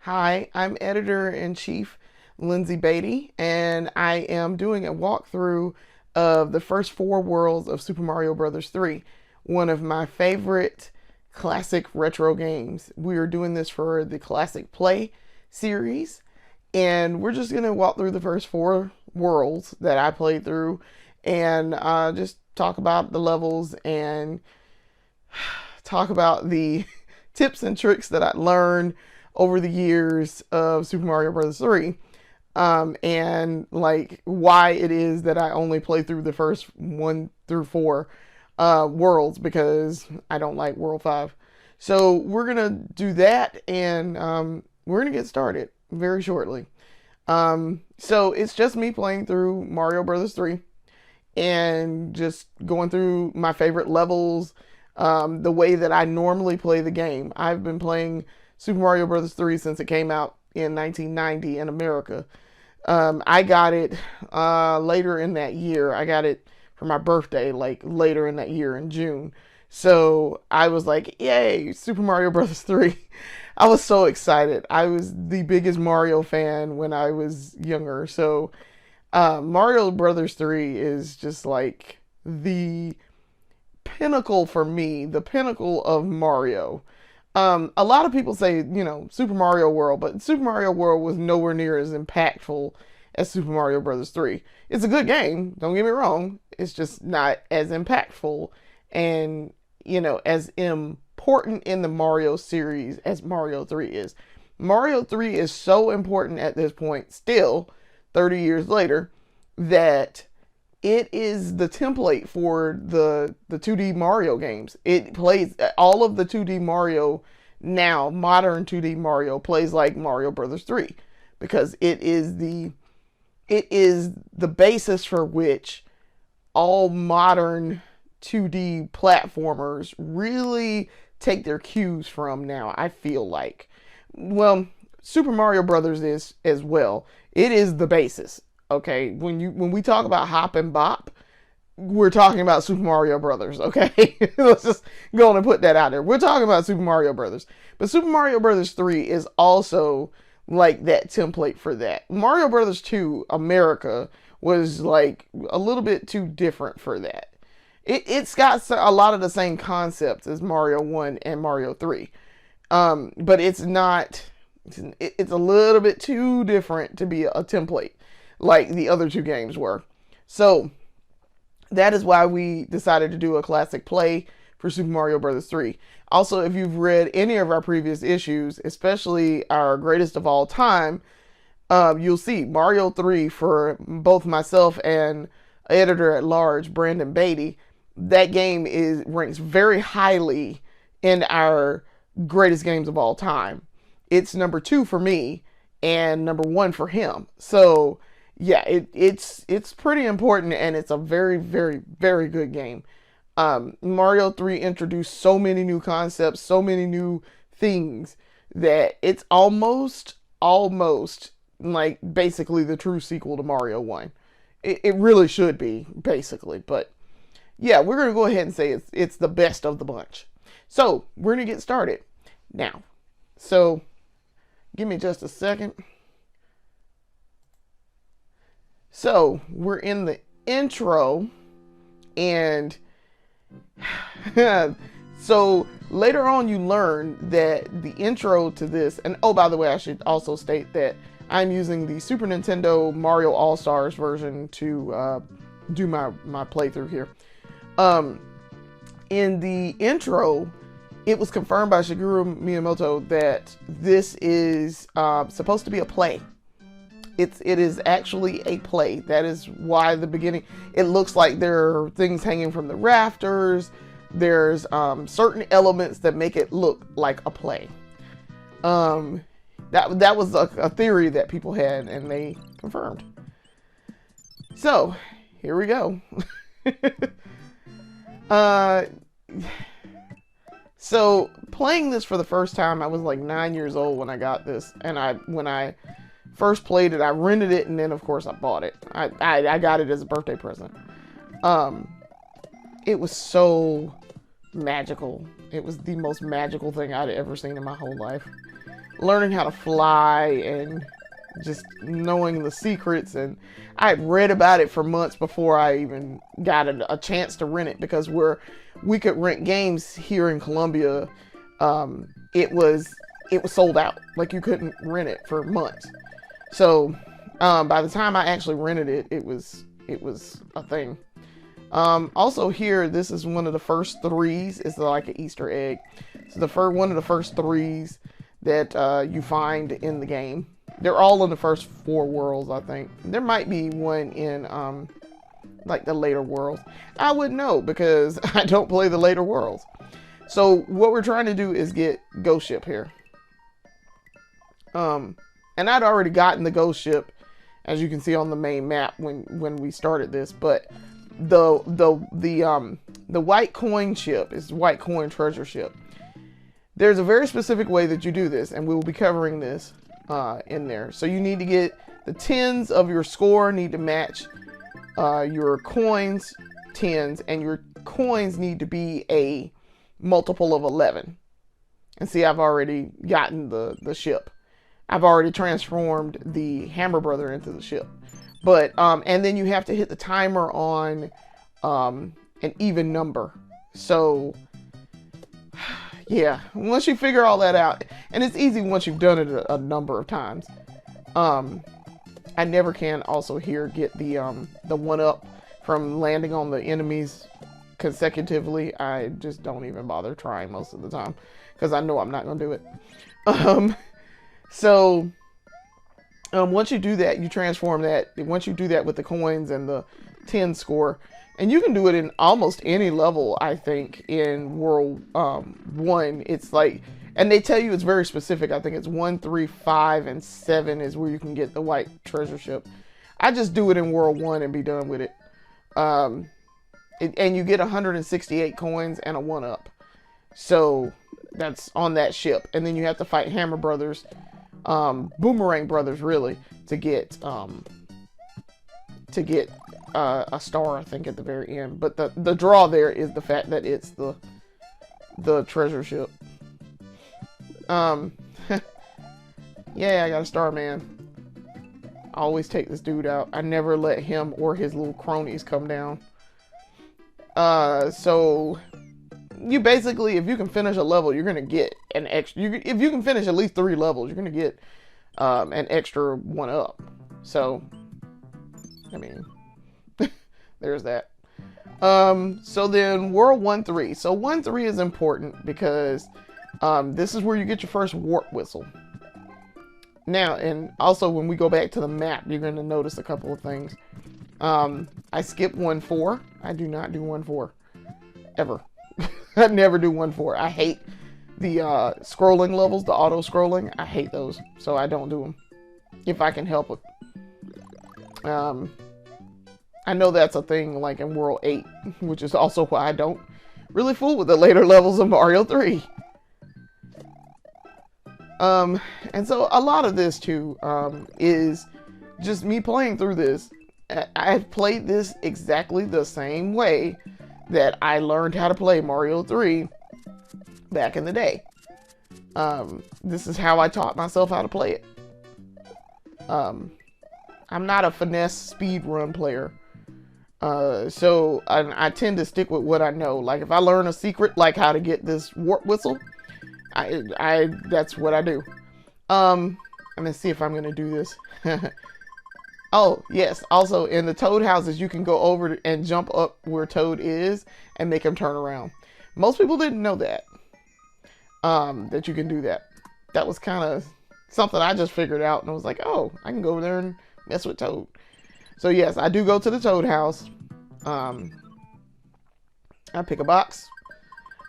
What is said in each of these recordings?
Hi, I'm editor-in-chief Lyndsey Beatty, and I am doing a walkthrough of the first four worlds of Super Mario Bros. 3, one of my favorite classic retro games. We are doing this for the Classic Play series, and we're just going to walk through the first four worlds that I played through and just talk about the levels and talk about the tips and tricks that I learned over the years of Super Mario Bros. 3, and like why it is that I only play through the first 1 through 4 worlds, because I don't like World 5. So we're gonna do that, and we're gonna get started very shortly. So it's just me playing through Mario Bros. 3 and just going through my favorite levels, the way that I normally play the game. I've been playing Super Mario Bros. 3 since it came out in 1990 in America. I got it later in that year. I got it for my birthday, like later in that year in June. So I was like, yay, Super Mario Bros. 3. I was so excited. I was the biggest Mario fan when I was younger. So Mario Brothers 3 is just like the pinnacle for me, the pinnacle of Mario. A lot of people say, Super Mario World, but Super Mario World was nowhere near as impactful as Super Mario Bros. 3. It's a good game, don't get me wrong. It's just not as impactful and, as important in the Mario series as Mario 3 is. Mario 3 is so important at this point, still, 30 years later, that it is the template for the 2D Mario games. It plays all of the 2D Mario now, modern 2D Mario plays like Mario Brothers 3, because it is the basis for which all modern 2D platformers really take their cues from now, I feel like. Well, Super Mario Brothers is as well. It is the basis. Okay, when we talk about hop and bop, we're talking about Super Mario Brothers, okay? Let's just go on and put that out there. We're talking about Super Mario Brothers. But Super Mario Brothers 3 is also like that template for that. Mario Brothers 2 America was like a little bit too different for that. It's got a lot of the same concepts as Mario 1 and Mario 3. But it's not, it's a little bit too different to be a template like the other two games were. So that is why we decided to do a classic play for Super Mario Bros. 3. Also, if you've read any of our previous issues, especially our greatest of all time, you'll see Mario 3 for both myself and editor at large, Brandon Beatty. That game ranks very highly in our greatest games of all time. It's number 2 for me and number 1 for him. So yeah, it's pretty important, and it's a very, very, very good game. Mario 3 introduced so many new concepts, so many new things, that it's almost like basically the true sequel to Mario 1. It really should be, basically. But yeah, we're going to go ahead and say it's the best of the bunch. So we're going to get started now. So give me just a second. So we're in the intro, and so later on you learn that the intro to this, and oh, by the way, I should also state that I'm using the Super Nintendo Mario All-Stars version to do my playthrough here. In the intro, it was confirmed by Shigeru Miyamoto that this is supposed to be a play. It is actually a play. That is why the beginning, it looks like there are things hanging from the rafters. There's certain elements that make it look like a play. That was a theory that people had, and they confirmed. So here we go. So playing this for the first time, I was like 9 years old when I got this, and when I first played it, I rented it, and then of course I bought it. I got it as a birthday present. It was so magical. It was the most magical thing I'd ever seen in my whole life. learning how to fly and just knowing the secrets. And I had read about it for months before I even got a chance to rent it, because we could rent games here in Columbia, it was sold out. Like, you couldn't rent it for months. So by the time I actually rented it, it was a thing. Also here, this is one of the first threes. It's like an Easter egg. So one of the first threes that you find in the game. They're all in the first 4 worlds, I think. There might be one in like the later worlds. I wouldn't know because I don't play the later worlds. So what we're trying to do is get Ghost Ship here. And I'd already gotten the Ghost Ship, as you can see on the main map when we started this, but the white coin ship is white coin treasure ship. There's a very specific way that you do this, and we will be covering this in there. So you need to get the tens of your score need to match your coins tens, and your coins need to be a multiple of 11. And see, I've already gotten the ship. I've already transformed the Hammer Brother into the ship. But and then you have to hit the timer on an even number. So yeah, once you figure all that out, and it's easy once you've done it a number of times. I never can also here get the 1-up from landing on the enemies consecutively. I just don't even bother trying most of the time because I know I'm not going to do it. So once you do that, you transform that. Once you do that with the coins and the 10 score, and you can do it in almost any level, I think, in World 1. It's like, and they tell you it's very specific. I think it's 1, 3, 5, and 7 is where you can get the white treasure ship. I just do it in World 1 and be done with it. And you get 168 coins and a 1-up. So that's on that ship. And then you have to fight Hammer Brothers, Boomerang Brothers, really, to get a star, I think, at the very end. But the draw there is the fact that it's the treasure ship. Yeah, I got a star, man. I always take this dude out. I never let him or his little cronies come down. So you basically, if you can finish a level, you're gonna get an extra. If you can finish at least 3 levels, you're gonna get an extra 1-up. So, I mean, there's that. So then World 1-3. So 1-3 is important because this is where you get your first warp whistle. Now, and also when we go back to the map, you're going to notice a couple of things. I skip 1-4. I do not do 1-4 ever. I never do 1-4. I hate the scrolling levels, the auto scrolling. I hate those, so I don't do them if I can help it. I know that's a thing like in World 8, which is also why I don't really fool with the later levels of Mario 3. And so a lot of this too is just me playing through this. I've played this exactly the same way that I learned how to play Mario 3 back in the day. This is how I taught myself how to play it. I'm not a finesse speed run player. So I tend to stick with what I know. Like if I learn a secret, like how to get this warp whistle, that's what I do. I'm gonna see if I'm gonna do this. Oh, yes. Also, in the Toad houses, you can go over and jump up where Toad is and make him turn around. Most people didn't know that. That you can do that. That was kind of something I just figured out, and I was like, oh, I can go over there and mess with Toad. So yes, I do go to the Toad house. I pick a box.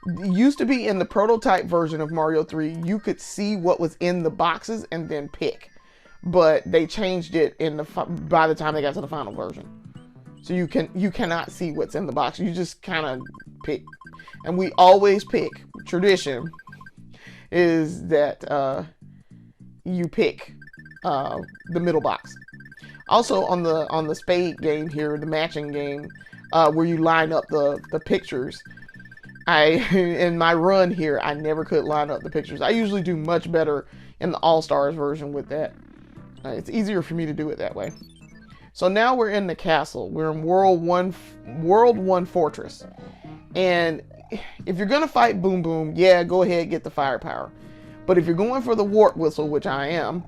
It used to be in the prototype version of Mario 3, you could see what was in the boxes and then pick. But they changed it by the time they got to the final version. So you cannot see what's in the box. You just kind of pick. And we always pick. Tradition is that you pick the middle box. Also on the spade game here, the matching game, where you line up the pictures. In my run here, I never could line up the pictures. I usually do much better in the All-Stars version with that. It's easier for me to do it that way. So now we're in the castle. We're in World 1 Fortress. And if you're going to fight Boom Boom, yeah, go ahead, get the firepower. But if you're going for the Warp Whistle, which I am,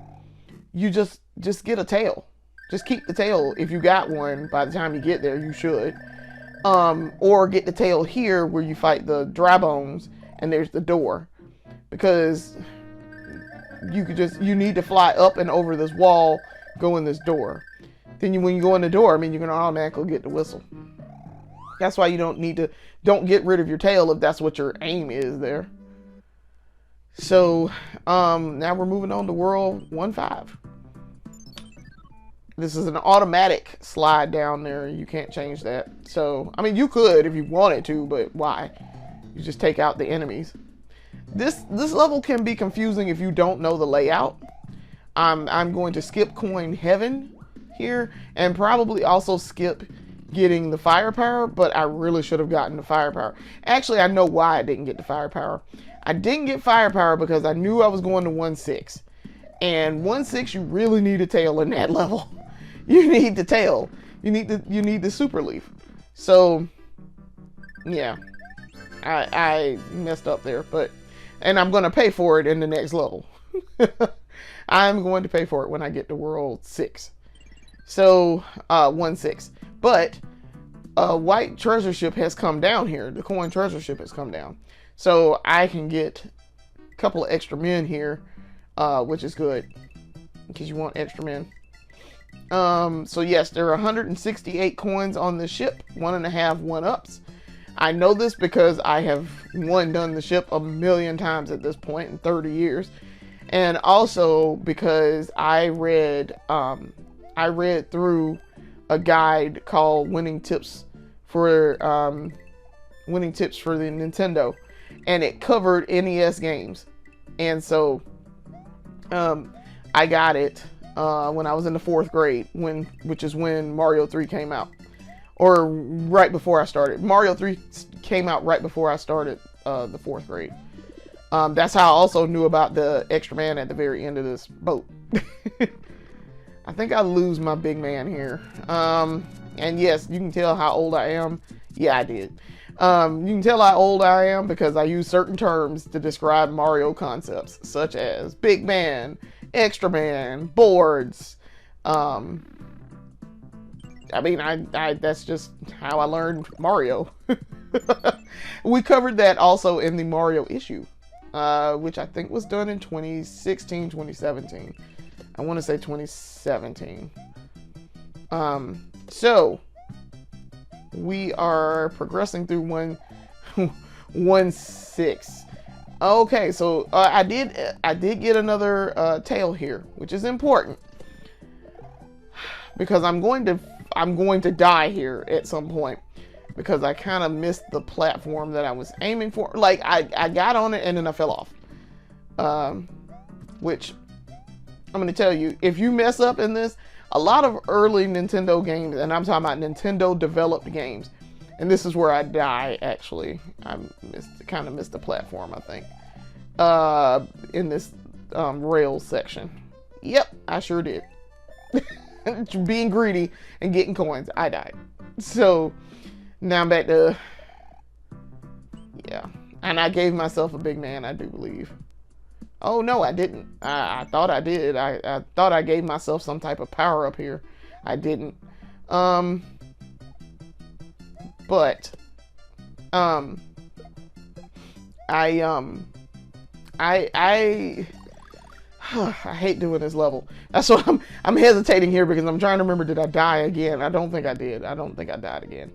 you just get a tail. Just keep the tail. If you got one, by the time you get there, you should. Or get the tail here where you fight the dry bones and there's the door. Because you need to fly up and over this wall, go in this door. Then when you go in the door, I mean, you're going to automatically get the whistle. That's why you don't get rid of your tail if that's what your aim is there. So, now we're moving on to World 1-5. This is an automatic slide down there. You can't change that. So, I mean, you could if you wanted to, but why? You just take out the enemies. This level can be confusing if you don't know the layout. I'm going to skip Coin Heaven here and probably also skip getting the firepower, but I really should have gotten the firepower. Actually, I know why I didn't get the firepower. I didn't get firepower because I knew I was going to 1-6. And 1-6, you really need a tail in that level. You need the tail. You need the super leaf. So, yeah. I messed up there, and I'm going to pay for it in the next level. I'm going to pay for it when I get to World 6. So, 1-6. But, White Treasure Ship has come down here. The Coin Treasure Ship has come down. So, I can get a couple of extra men here, which is good. Because you want extra men. So yes, there are 168 coins on the ship. 1.5 1-ups. I know this because I have done the ship a million times at this point in 30 years. And also because I read through a guide called Winning Tips for the Nintendo, and it covered NES games. And so I got it when I was in the 4th grade, which is when Mario 3 came out, or right before I started. Mario 3 came out right before I started the 4th grade. That's how I also knew about the extra man at the very end of this boat. I think I lose my big man here. And yes, you can tell how old I am. Yeah, I did. You can tell how old I am because I use certain terms to describe Mario concepts, such as big man, extra man, boards. I mean, I that's just how I learned Mario. We covered that also in the Mario issue, which I think was done in 2016, 2017. I want to say 2017. So we are progressing through 1-6. Okay, so I did get another tail here, which is important because I'm going to die here at some point because I kind of missed the platform that I was aiming for. Like I got on it and then I fell off. Which I'm going to tell you, if you mess up in this, a lot of early Nintendo games, and I'm talking about Nintendo developed games, and this is where I die, actually. I kind of missed the platform, I think. In this rail section. Yep, I sure did. Being greedy and getting coins, I died. So, now I'm back to... Yeah. And I gave myself a big man, I do believe. Oh, no, I didn't. I thought I did. I thought I gave myself some type of power up here. I didn't. But I hate doing this level. That's why I'm hesitating here because I'm trying to remember, did I die again? I don't think I did. I don't think I died again.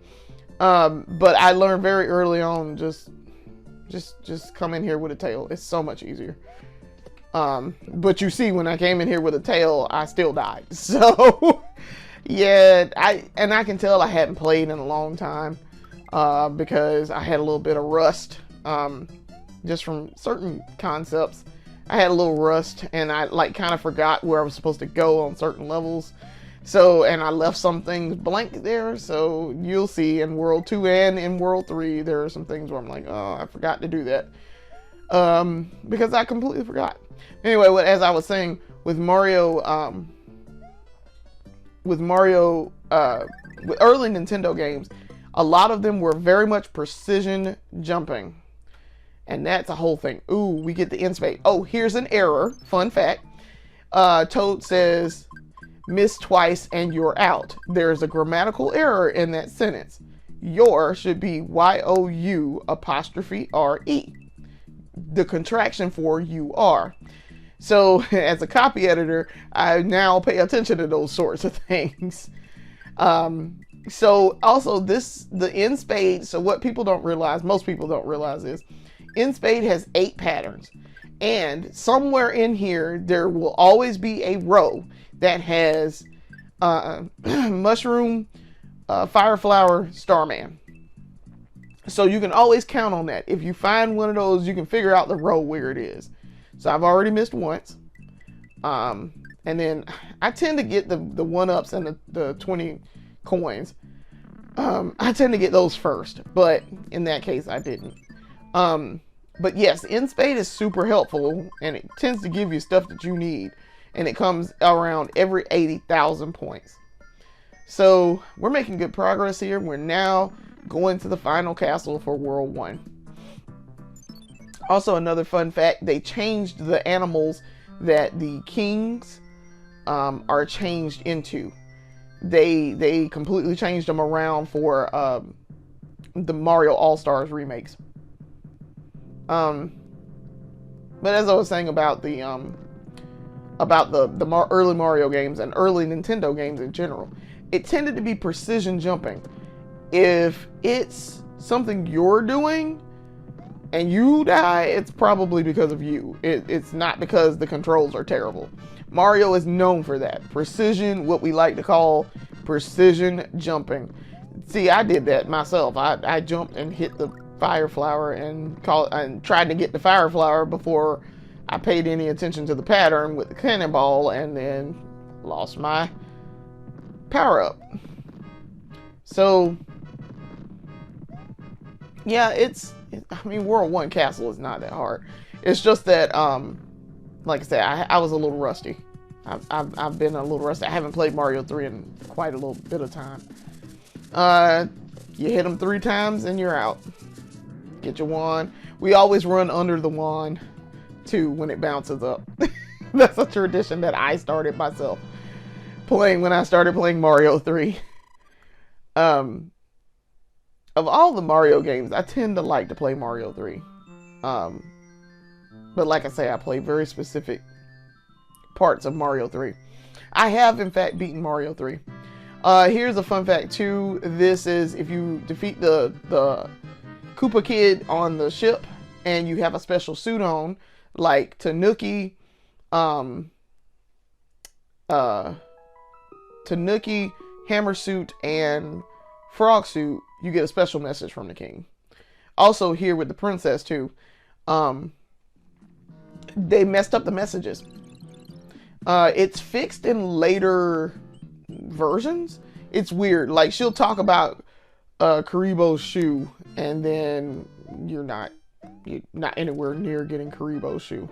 But I learned very early on, just come in here with a tail. It's so much easier. But you see, when I came in here with a tail, I still died. So, yeah, I can tell I hadn't played in a long time, because I had a little bit of rust, just from certain concepts. I had a little rust, and I kind of forgot where I was supposed to go on certain levels. So, and I left some things blank there. So you'll see in World 2 and in World 3, there are some things where I'm like, oh, I forgot to do that. because I completely forgot. Anyway, as I was saying, with Mario, with early Nintendo games, a lot of them were very much precision jumping. And that's a whole thing. Ooh, we get the end spade. Oh, here's an error. Fun fact. Toad says, miss twice and you're out. There's a grammatical error in that sentence. Your should be Y-O-U apostrophe R-E. The contraction for you are. So as a copy editor, I now pay attention to those sorts of things. So also the end spade. So what people don't realize, most people don't realize is end spade has 8 patterns. And somewhere in here, there will always be a row that has mushroom, fire flower, starman. So you can always count on that. If you find one of those, you can figure out the row where it is. So I've already missed once. And then I tend to get the 1-ups and the 20 coins. I tend to get those first, but in that case I didn't. But yes, end spade is super helpful, and it tends to give you stuff that you need, and it comes around every 80,000 points. So we're making good progress here. We're now going to the final castle for World 1. Also, another fun fact, they changed the animals that the kings are changed into. They completely changed them around for the Mario All-Stars remakes. But as I was saying about the early Mario games and early Nintendo games in general, it tended to be precision jumping. If it's something you're doing and you die, it's probably because of you. It's not because the controls are terrible. Mario is known for that. Precision, what we like to call precision jumping. See, I did that myself. I jumped and hit the fire flower and tried to get the fire flower before I paid any attention to the pattern with the cannonball, and then lost my power up. So yeah, I mean, World 1 Castle is not that hard. It's just that like I said, I was a little rusty. I've been a little rusty. I haven't played Mario 3 in quite a little bit of time. You hit them 3 times and you're out. Get your wand. We always run under the wand too when it bounces up. That's a tradition that I started myself playing when I started playing Mario 3. Of all the Mario games, I tend to like to play Mario 3. But like I say, I play very specific parts of Mario 3. I have, in fact, beaten Mario 3. Here's a fun fact, too. This is if you defeat the Koopa Kid on the ship, and you have a special suit on, like Tanuki, Hammer Suit, and Frog Suit, you get a special message from the king. Also here with the princess too, they messed up the messages. It's fixed in later versions. It's weird. Like, she'll talk about Karibo's shoe, and then you're not anywhere near getting Karibo's shoe.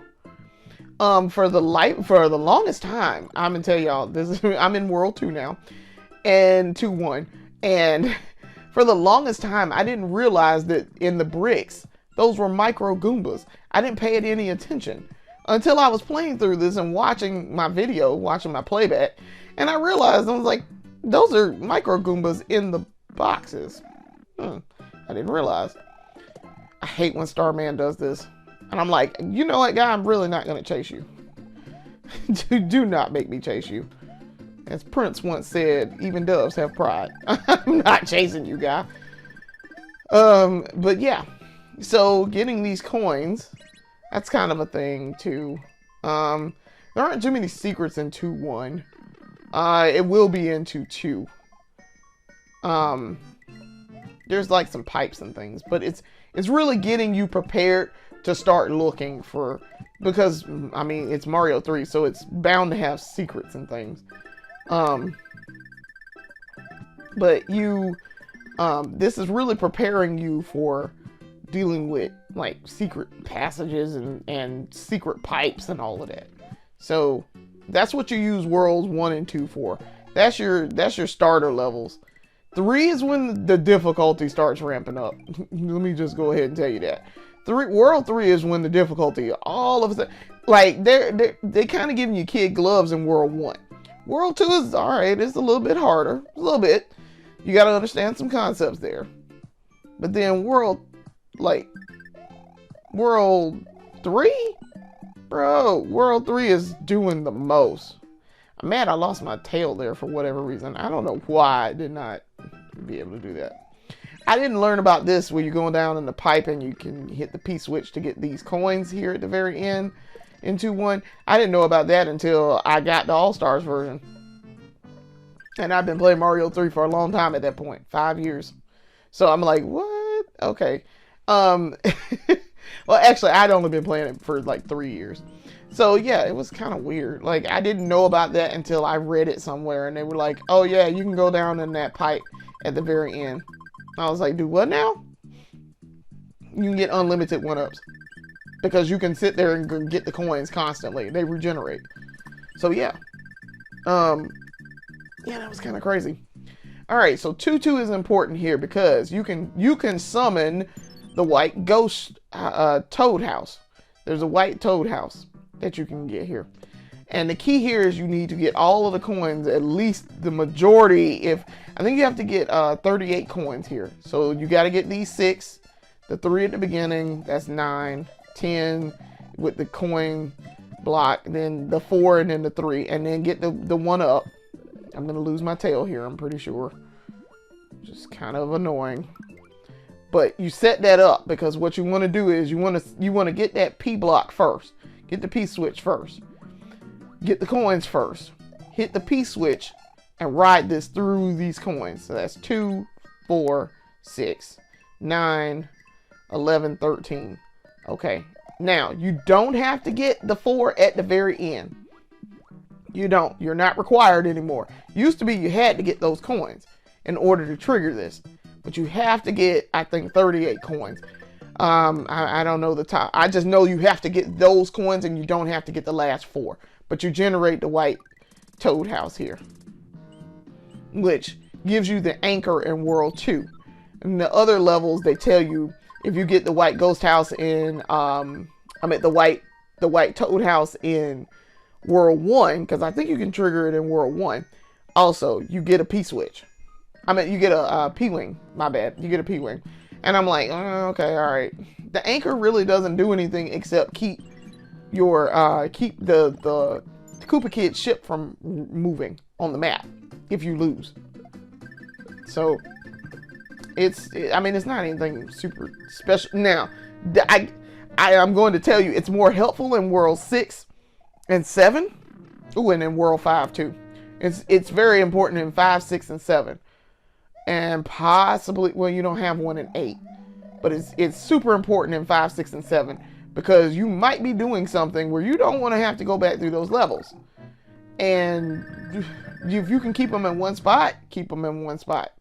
For the longest time, I'm gonna tell y'all this. I'm in World 2 now, and 2-1, and for the longest time, I didn't realize that in the bricks, those were micro Goombas. I didn't pay it any attention until I was playing through this and watching my playback, and I realized, I was like, those are micro Goombas in the boxes. I didn't realize. I hate when Starman does this. And I'm like, you know what, guy, I'm really not going to chase you. Do not make me chase you. As Prince once said, even doves have pride. I'm not chasing you, guy. But yeah. So getting these coins, that's kind of a thing too. There aren't too many secrets in 2-1. It will be in 2-2. There's like some pipes and things, but it's really getting you prepared to start looking for, because I mean, it's Mario 3, so it's bound to have secrets and things. But you, this is really preparing you for dealing with like secret passages and secret pipes and all of that. So that's what you use worlds 1 and 2 for. That's your starter levels. 3 is when the difficulty starts ramping up. Let me just go ahead and tell you that. World 3 is when the difficulty all of a sudden, like they kind of giving you kid gloves in World 1. World 2 is alright. It's a little bit harder, a little bit. You got to understand some concepts there. But then World 3, bro, World 3 is doing the most. I'm mad I lost my tail there for whatever reason. I don't know why I did not be able to do that. I didn't learn about this where you're going down in the pipe and you can hit the P switch to get these coins here at the very end in 2-1. I didn't know about that until I got the All-Stars version. And I've been playing Mario 3 for a long time at that point, 5 years. So I'm like, what? Okay. Well, actually, I'd only been playing it for like 3 years. So yeah, it was kind of weird. Like, I didn't know about that until I read it somewhere. And they were like, oh yeah, you can go down in that pipe at the very end. I was like, do what now? You can get unlimited 1-ups. Because you can sit there and get the coins constantly. They regenerate. So yeah. Yeah, that was kind of crazy. Alright, so 2-2 is important here because you can summon the white ghost toad house. There's a white toad house that you can get here. And the key here is you need to get all of the coins, at least the majority. I think you have to get 38 coins here. So you got to get these 6, the 3 at the beginning, that's 9, 10 with the coin block, then the 4 and then the 3, and then get the 1-up. I'm going to lose my tail here, I'm pretty sure. Just kind of annoying. But you set that up because what you want to do is you want to get that P block first. Get the P switch first. Get the coins first. Hit the P switch and ride this through these coins. So that's 2, 4, 6, 9, 11, 13. Okay. Now, you don't have to get the 4 at the very end. You don't. You're not required anymore. Used to be you had to get those coins in order to trigger this. But you have to get, I think, 38 coins. I don't know the top. I just know you have to get those coins and you don't have to get the last 4. But you generate the white toad house here, which gives you the anchor in World 2. And the other levels, they tell you if you get the white ghost house in, the white toad house in World 1, because I think you can trigger it in World 1. Also, you get a P switch. You get a P-wing. My bad. You get a P-wing. And I'm like, oh, okay, all right. The anchor really doesn't do anything except keep the Koopa Kid ship from moving on the map if you lose. So it's not anything super special. Now, I'm going to tell you it's more helpful in World 6 and 7. Ooh, and in World 5 too. It's very important in 5, 6, and 7. And possibly, well, you don't have one in 8. But it's super important in 5, 6, and 7. Because you might be doing something where you don't want to have to go back through those levels. And if you can keep them in one spot, keep them in one spot.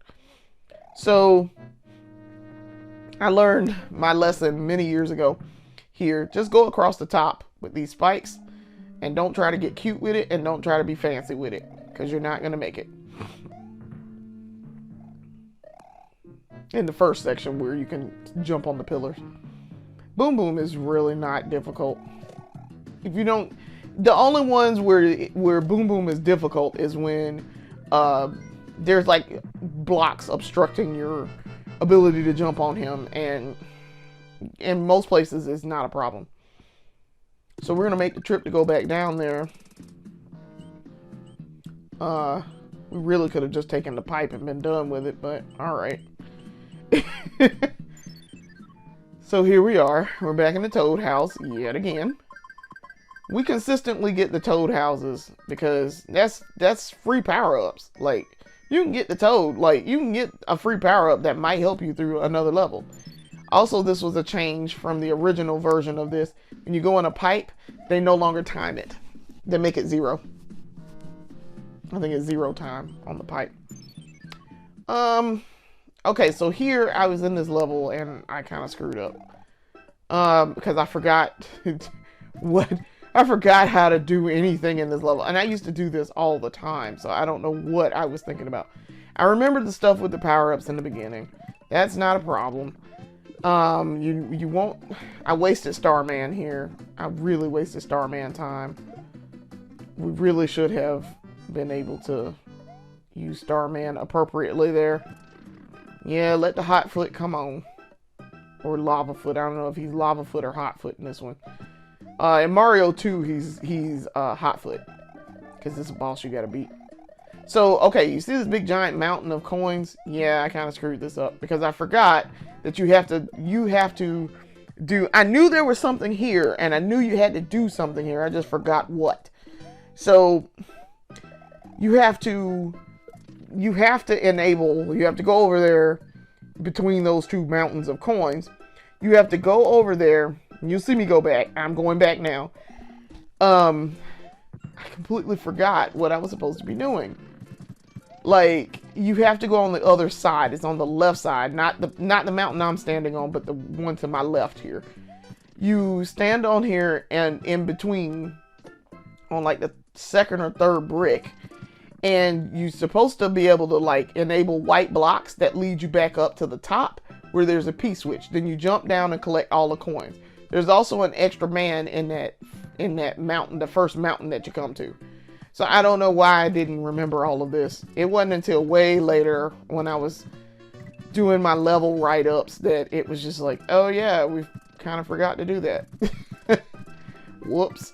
So I learned my lesson many years ago here. Just go across the top with these spikes. And don't try to get cute with it. And don't try to be fancy with it. Because you're not going to make it. In the first section where you can jump on the pillars. Boom Boom is really not difficult. If you don't, the only ones where Boom Boom is difficult is when there's like blocks obstructing your ability to jump on him, and in most places it's not a problem. So we're gonna make the trip to go back down there. We really could have just taken the pipe and been done with it, but all right. So here we are. We're back in the Toad house yet again. We consistently get the Toad houses because that's free power-ups. Like, you can get the Toad. Like, you can get a free power-up that might help you through another level. Also, this was a change from the original version of this. When you go in a pipe, they no longer time it. They make it 0. I think it's 0 time on the pipe. Okay, so here I was in this level and I kind of screwed up. Because I forgot what I forgot how to do anything in this level, and I used to do this all the time, so I don't know what I was thinking about. I remember the stuff with the power-ups in the beginning. That's not a problem. You won't. I wasted Starman here. I really wasted Starman time. We really should have been able to use Starman appropriately there. Yeah, let the hot foot come on. Or lava foot. I don't know if he's lava foot or hot foot in this one. In Mario 2, he's hot foot, because this is a boss you gotta beat. So okay, you see this big giant mountain of coins? Yeah, I kind of screwed this up because I forgot that you have to do. I knew there was something here, and I knew you had to do something here. I just forgot what. So you have to enable. You have to go over there. Between those two mountains of coins, you have to go over there. You'll see me go back. I'm going back now. I completely forgot what I was supposed to be doing. Like, you have to go on the other side. It's on the left side, not the mountain I'm standing on, but the one to my left here. You stand on here and in between, on like the second or third brick. And you're supposed to be able to like enable white blocks that lead you back up to the top where there's a P-switch. Then you jump down and collect all the coins. There's also an extra man in that mountain, the first mountain that you come to. So I don't know why I didn't remember all of this. It wasn't until way later when I was doing my level write-ups that it was just like, oh yeah, we kind of forgot to do that. Whoops.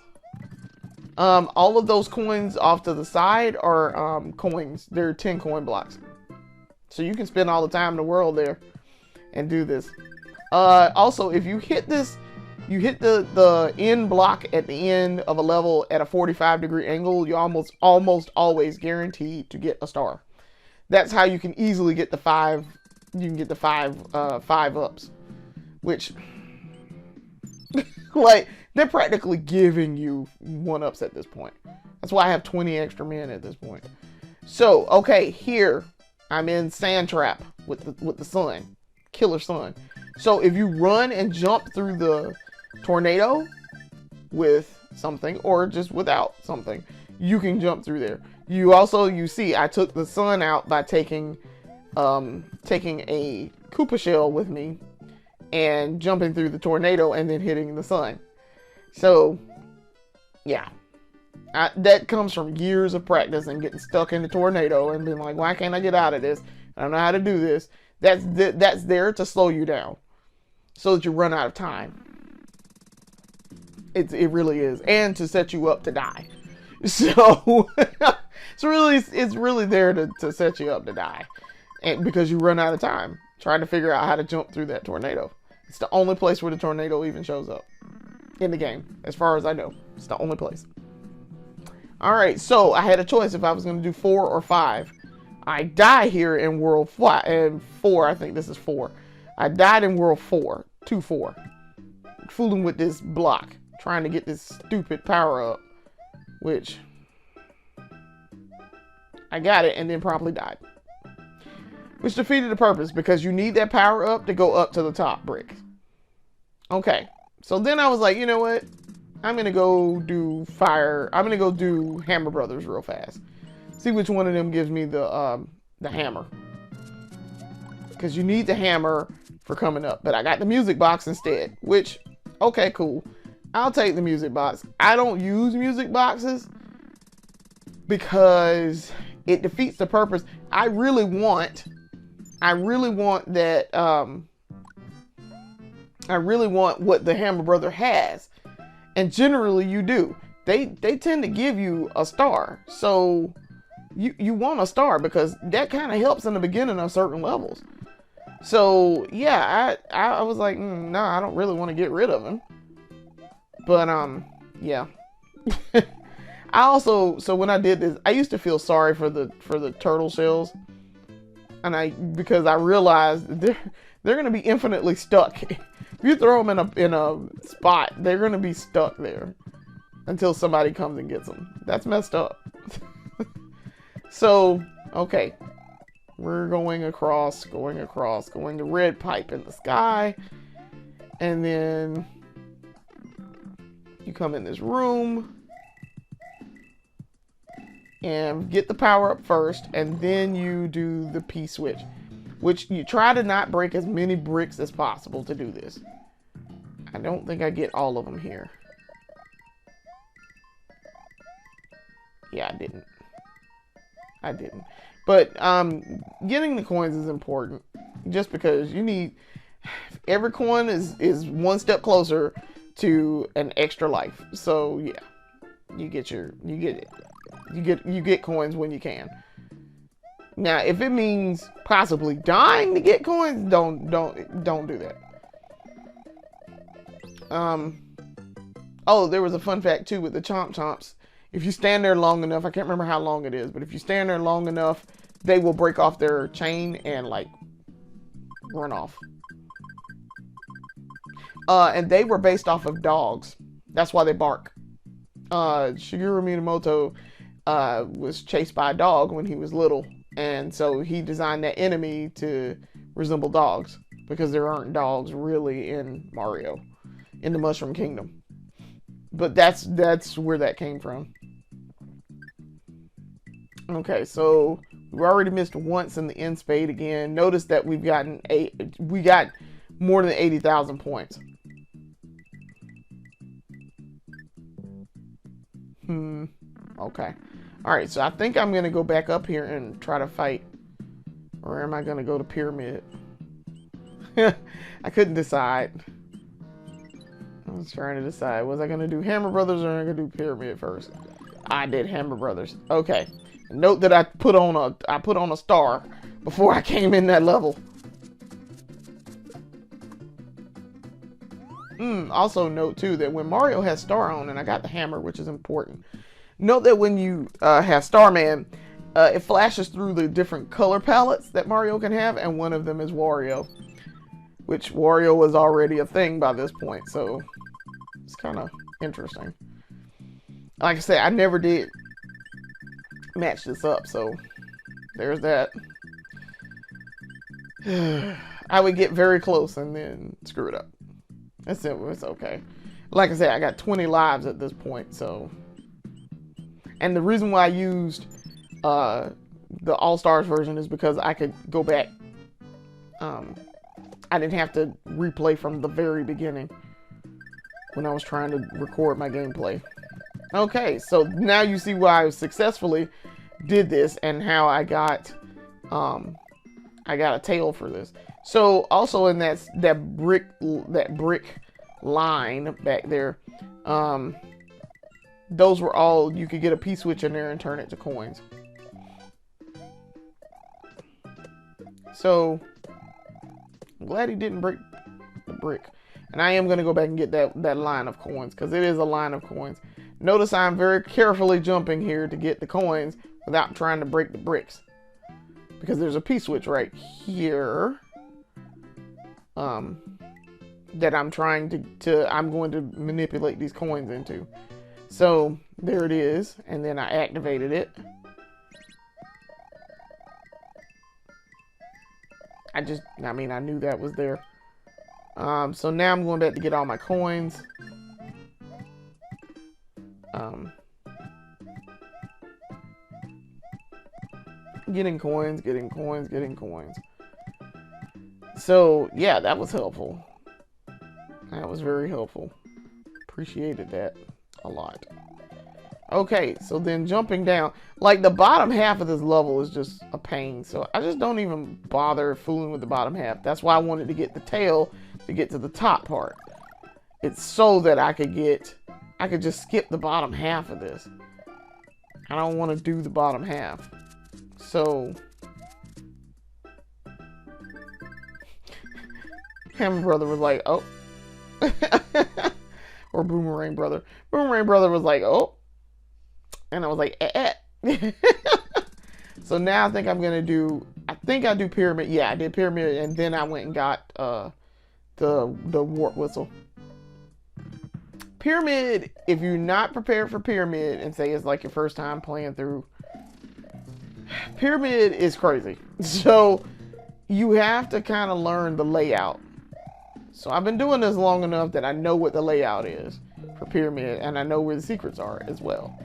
All of those coins off to the side are coins. They're 10 coin blocks. So you can spend all the time in the world there and do this. Also, if you hit this, you hit the end block at the end of a level at a 45-degree angle, you almost always guaranteed to get a star. That's how you can easily get the five. You can get the five ups, which like. They're practically giving you 1-ups at this point. That's why I have 20 extra men at this point. So, okay, here I'm in Sand Trap with the sun, Killer Sun. So if you run and jump through the tornado with something or just without something, you can jump through there. You see, I took the sun out by taking a Koopa shell with me and jumping through the tornado and then hitting the sun. So, yeah, that comes from years of practice and getting stuck in the tornado and being like, why can't I get out of this? I don't know how to do this. That's there to slow you down so that you run out of time. It really is. And to set you up to die. So, it's really there to set you up to die. And because you run out of time trying to figure out how to jump through that tornado. It's the only place where the tornado even shows up. In the game, as far as I know. It's the only place. Alright, so I had a choice if I was going to do 4 or 5. I die here in World 4. I think this is 4. I died in World 4. 2-4. Fooling with this block. Trying to get this stupid power up. Which I got it and then promptly died. Which defeated the purpose because you need that power up to go up to the top brick. Okay. So then I was like, you know what? I'm going to go do I'm going to go do Hammer Brothers real fast. See which one of them gives me the hammer. Because you need the hammer for coming up. But I got the music box instead. Which, okay, cool. I'll take the music box. I don't use music boxes because it defeats the purpose. I really want that... I really want what the Hammer Brother has. And generally you do. They tend to give you a star. So you want a star because that kind of helps in the beginning of certain levels. So yeah, I was like, no, I don't really want to get rid of him. But yeah. So when I did this, I used to feel sorry for the turtle shells. And because I realized they're going to be infinitely stuck. If you throw them in a spot, they're going to be stuck there until somebody comes and gets them. That's messed up. So, okay. We're going across, going the red pipe in the sky. And then you come in this room and get the power up first, and then you do the P switch, which you try to not break as many bricks as possible to do this. I don't think I get all of them here. Yeah, I didn't. But getting the coins is important, just because you need, every coin is one step closer to an extra life. So yeah, you get coins when you can. Now, if it means possibly dying to get coins, don't do that. Oh, there was a fun fact too with the chomp chomps. If you stand there long enough, I can't remember how long it is, but if you stand there long enough, they will break off their chain and like run off. And they were based off of dogs. That's why they bark. Shigeru Minamoto was chased by a dog when he was little, and so he designed that enemy to resemble dogs, because there aren't dogs really in Mario, in the Mushroom Kingdom. But that's where that came from. Okay, so we already missed once in the end spade again. Notice that we got more than 80,000 points. Okay. Alright, so I think I'm going to go back up here and try to fight. Or am I going to go to Pyramid? I couldn't decide. I was trying to decide. Was I going to do Hammer Brothers or am I going to do Pyramid first? I did Hammer Brothers. Okay. Note that I put on a star before I came in that level. Also note too that when Mario has star on, and I got the hammer, which is important. Note that when you have Starman, it flashes through the different color palettes that Mario can have, and one of them is Wario, which Wario was already a thing by this point, so it's kind of interesting. Like I said, I never did match this up, so there's that. I would get very close and then screw it up. It's okay. Like I said, I got 20 lives at this point, so. And the reason why I used the All-Stars version is because I could go back. I didn't have to replay from the very beginning when I was trying to record my gameplay. Okay, so now you see why I successfully did this and how I got a tail for this. So also in that brick line back there, those were all, you could get a P-switch in there and turn it to coins. So I'm glad he didn't break the brick. And I am going to go back and get that line of coins, because it is a line of coins. Notice I'm very carefully jumping here to get the coins without trying to break the bricks, because there's a P-switch right here that I'm trying I'm going to manipulate these coins into. So there it is, and then I activated it. I knew that was there. So now I'm going back to get all my coins. Getting coins. So yeah, that was helpful. That was very helpful. Appreciated that a lot. Okay, so then jumping down, like the bottom half of this level is just a pain, so I just don't even bother fooling with the bottom half. That's why I wanted to get the tail to get to the top part. It's so that I could just skip the bottom half of this. I don't want to do the bottom half. So Hammer Brother was like, oh. Or Boomerang Brother. Boomerang Brother was like, oh. And I was like, So now I think I'm going to do, I do Pyramid. Yeah, I did Pyramid, and then I went and got the Warp Whistle. Pyramid, if you're not prepared for Pyramid and say it's like your first time playing through, Pyramid is crazy. So you have to kind of learn the layout. So I've been doing this long enough that I know what the layout is for Pyramid, and I know where the secrets are as well.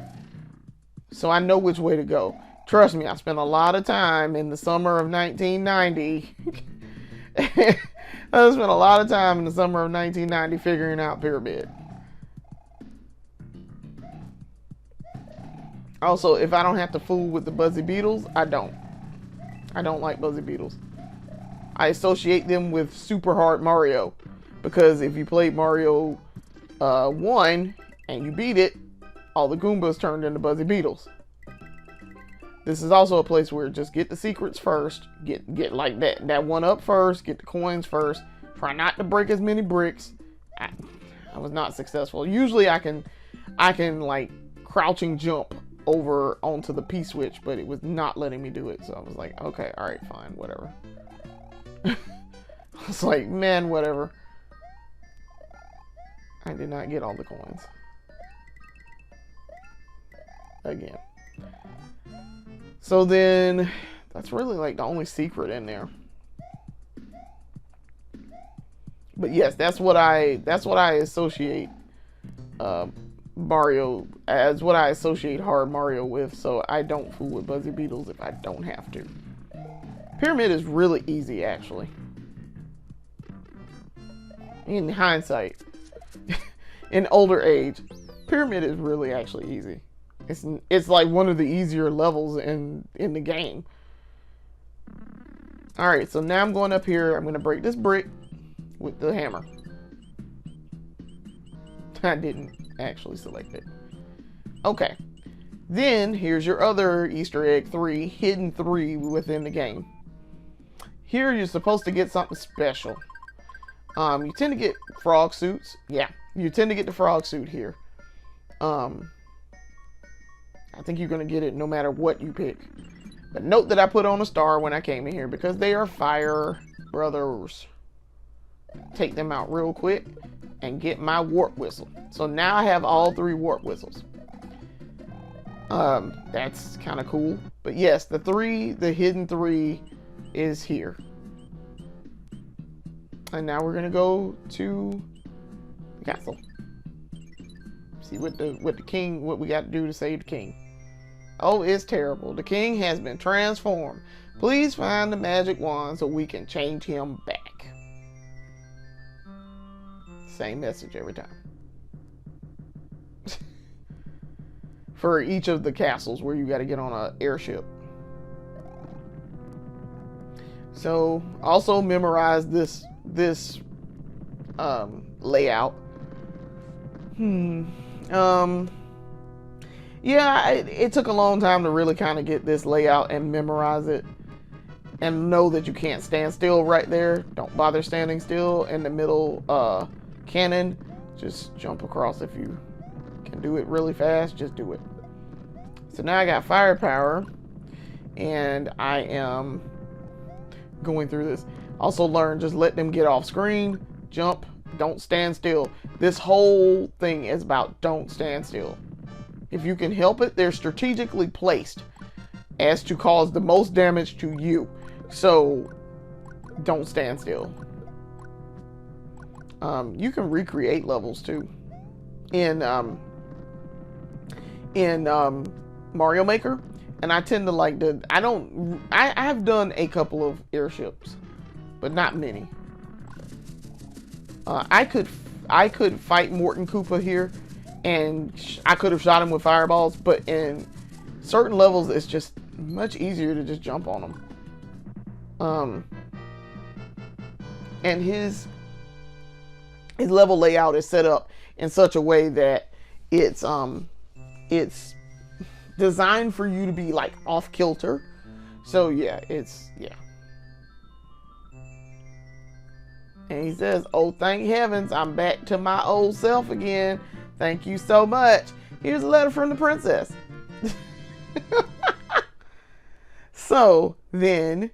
So I know which way to go. Trust me, I spent a lot of time in the summer of 1990. I spent a lot of time in the summer of 1990 figuring out Pyramid. Also, if I don't have to fool with the Buzzy Beetles, I don't. I don't like Buzzy Beetles. I associate them with Super Hard Mario. Because if you played Mario 1 and you beat it, all the Goombas turned into Buzzy Beetles. This is also a place where just get the secrets first. Get like that one up first. Get the coins first. Try not to break as many bricks. I was not successful. Usually I can like crouching jump over onto the P-switch, but it was not letting me do it. So I was like, okay, all right, fine, whatever. I was like, man, whatever. I did not get all the coins. Again. So then, that's really like the only secret in there. But yes, that's what I associate Mario as, what I associate Hard Mario with. So I don't fool with Buzzy Beetles if I don't have to. Pyramid is really easy, actually. In hindsight, in older age, Pyramid is really actually easy. It's like one of the easier levels in the game. All right, so now I'm going up here. I'm going to break this brick with the hammer. I didn't actually select it. Okay. Then here's your other Easter egg 3, hidden 3 within the game. Here you're supposed to get something special. You tend to get frog suits. Yeah, you tend to get the frog suit here. I think you're going to get it no matter what you pick. But note that I put on a star when I came in here because they are fire brothers. Take them out real quick and get my warp whistle. So now I have all 3 warp whistles. That's kind of cool. But yes, the hidden 3 is here. And now we're going to go to the castle. See what we got to do to save the king. Oh, it's terrible. The king has been transformed. Please find the magic wand so we can change him back. Same message every time. For each of the castles where you got to get on an airship. So, also memorize this layout. Yeah, it took a long time to really kind of get this layout and memorize it. And know that you can't stand still right there. Don't bother standing still in the middle cannon. Just jump across if you can do it really fast. Just do it. So now I got firepower. And I am going through this. Also learn, just let them get off screen. Jump. Don't stand still. This whole thing is about don't stand still. If you can help it, they're strategically placed as to cause the most damage to you. So, don't stand still. You can recreate levels too. In Mario Maker. And I tend to like I have done a couple of airships, but not many. I could fight Morton Koopa here, and I could have shot him with fireballs, but in certain levels, it's just much easier to just jump on him. And his level layout is set up in such a way that it's designed for you to be like off kilter. So yeah, yeah. And he says, oh, thank heavens, I'm back to my old self again. Thank you so much. Here's a letter from the princess. So then,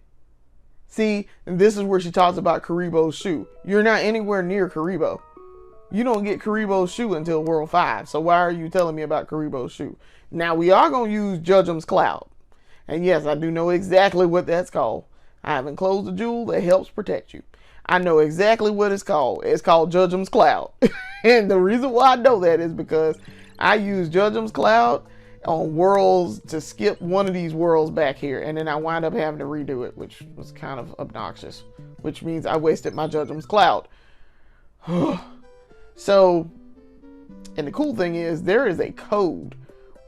see, this is where she talks about Karibo's shoe. You're not anywhere near Karibo. You don't get Karibo's shoe until World 5. So why are you telling me about Karibo's shoe? Now, we are going to use Judgum's Cloud. And yes, I do know exactly what that's called. I have enclosed a jewel that helps protect you. I know exactly what it's called. It's called Judgment's Cloud. And the reason why I know that is because I use Judgment's Cloud on worlds to skip one of these worlds back here. And then I wind up having to redo it, which was kind of obnoxious. Which means I wasted my Judgment's Cloud. So, and the cool thing is, there is a code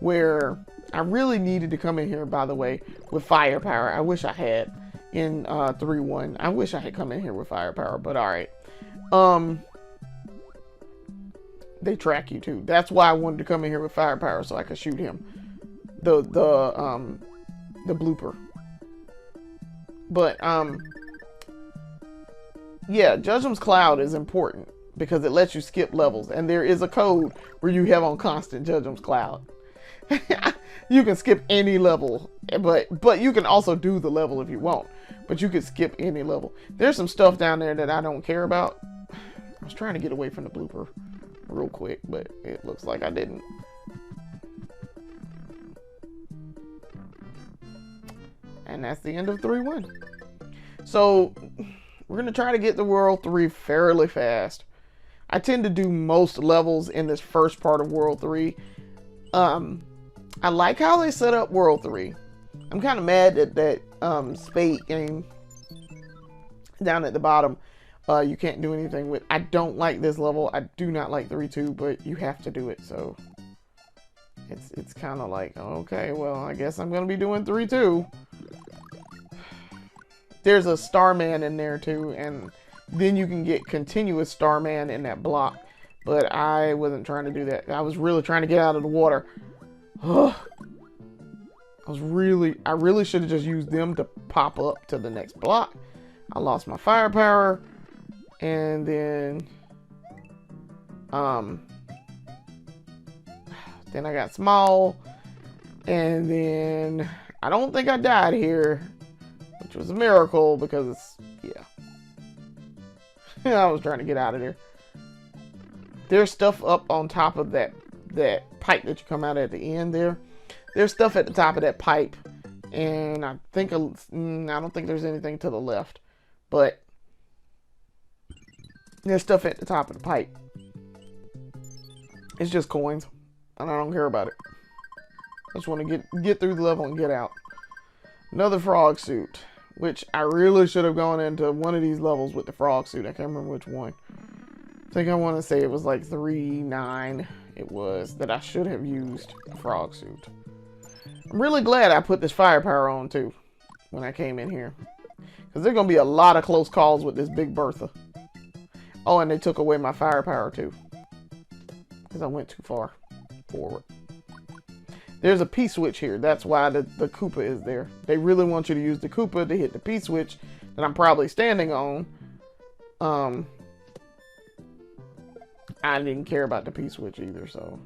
where I really needed to come in here, by the way, with firepower. I wish I had in 3-1. I wish I had come in here with firepower, but alright. They track you too. That's why I wanted to come in here with firepower, so I could shoot him. The blooper. But, yeah, Judgment's Cloud is important because it lets you skip levels. And there is a code where you have on constant Judgment's Cloud. You can skip any level, but you can also do the level if you want. But you can skip any level. There's some stuff down there that I don't care about. I was trying to get away from the blooper real quick, but it looks like I didn't. And that's the end of 3-1. So we're going to try to get to World 3 fairly fast. I tend to do most levels in this first part of World 3. I like how they set up World 3. I'm kind of mad at that spade game down at the bottom. You can't do anything with. I don't like this level. I do not like 3-2, but you have to do it. So it's kind of like, okay, well, I guess I'm going to be doing 3-2. There's a Starman in there too, and then you can get continuous Starman in that block. But I wasn't trying to do that. I was really trying to get out of the water. I really should have just used them to pop up to the next block. I lost my firepower, and then I got small, and then I don't think I died here, which was a miracle because it's, yeah. I was trying to get out of there. There's stuff up on top of that pipe that you come out at the end there. There's stuff at the top of that pipe, and I don't think there's anything to the left, but there's stuff at the top of the pipe. It's just coins, and I don't care about it. I just want to get through the level and get out. Another frog suit, which I really should have gone into one of these levels with the frog suit. I can't remember which one. I think I want to say it was like 3-9. It was that I should have used a frog suit. I'm really glad I put this firepower on too when I came in here, because there's gonna be a lot of close calls with this Big Bertha. Oh, and they took away my firepower too because I went too far forward. There's a P-switch here. That's why the Koopa is there. They really want you to use the Koopa to hit the P-switch that I'm probably standing on. I didn't care about the P-switch either, so.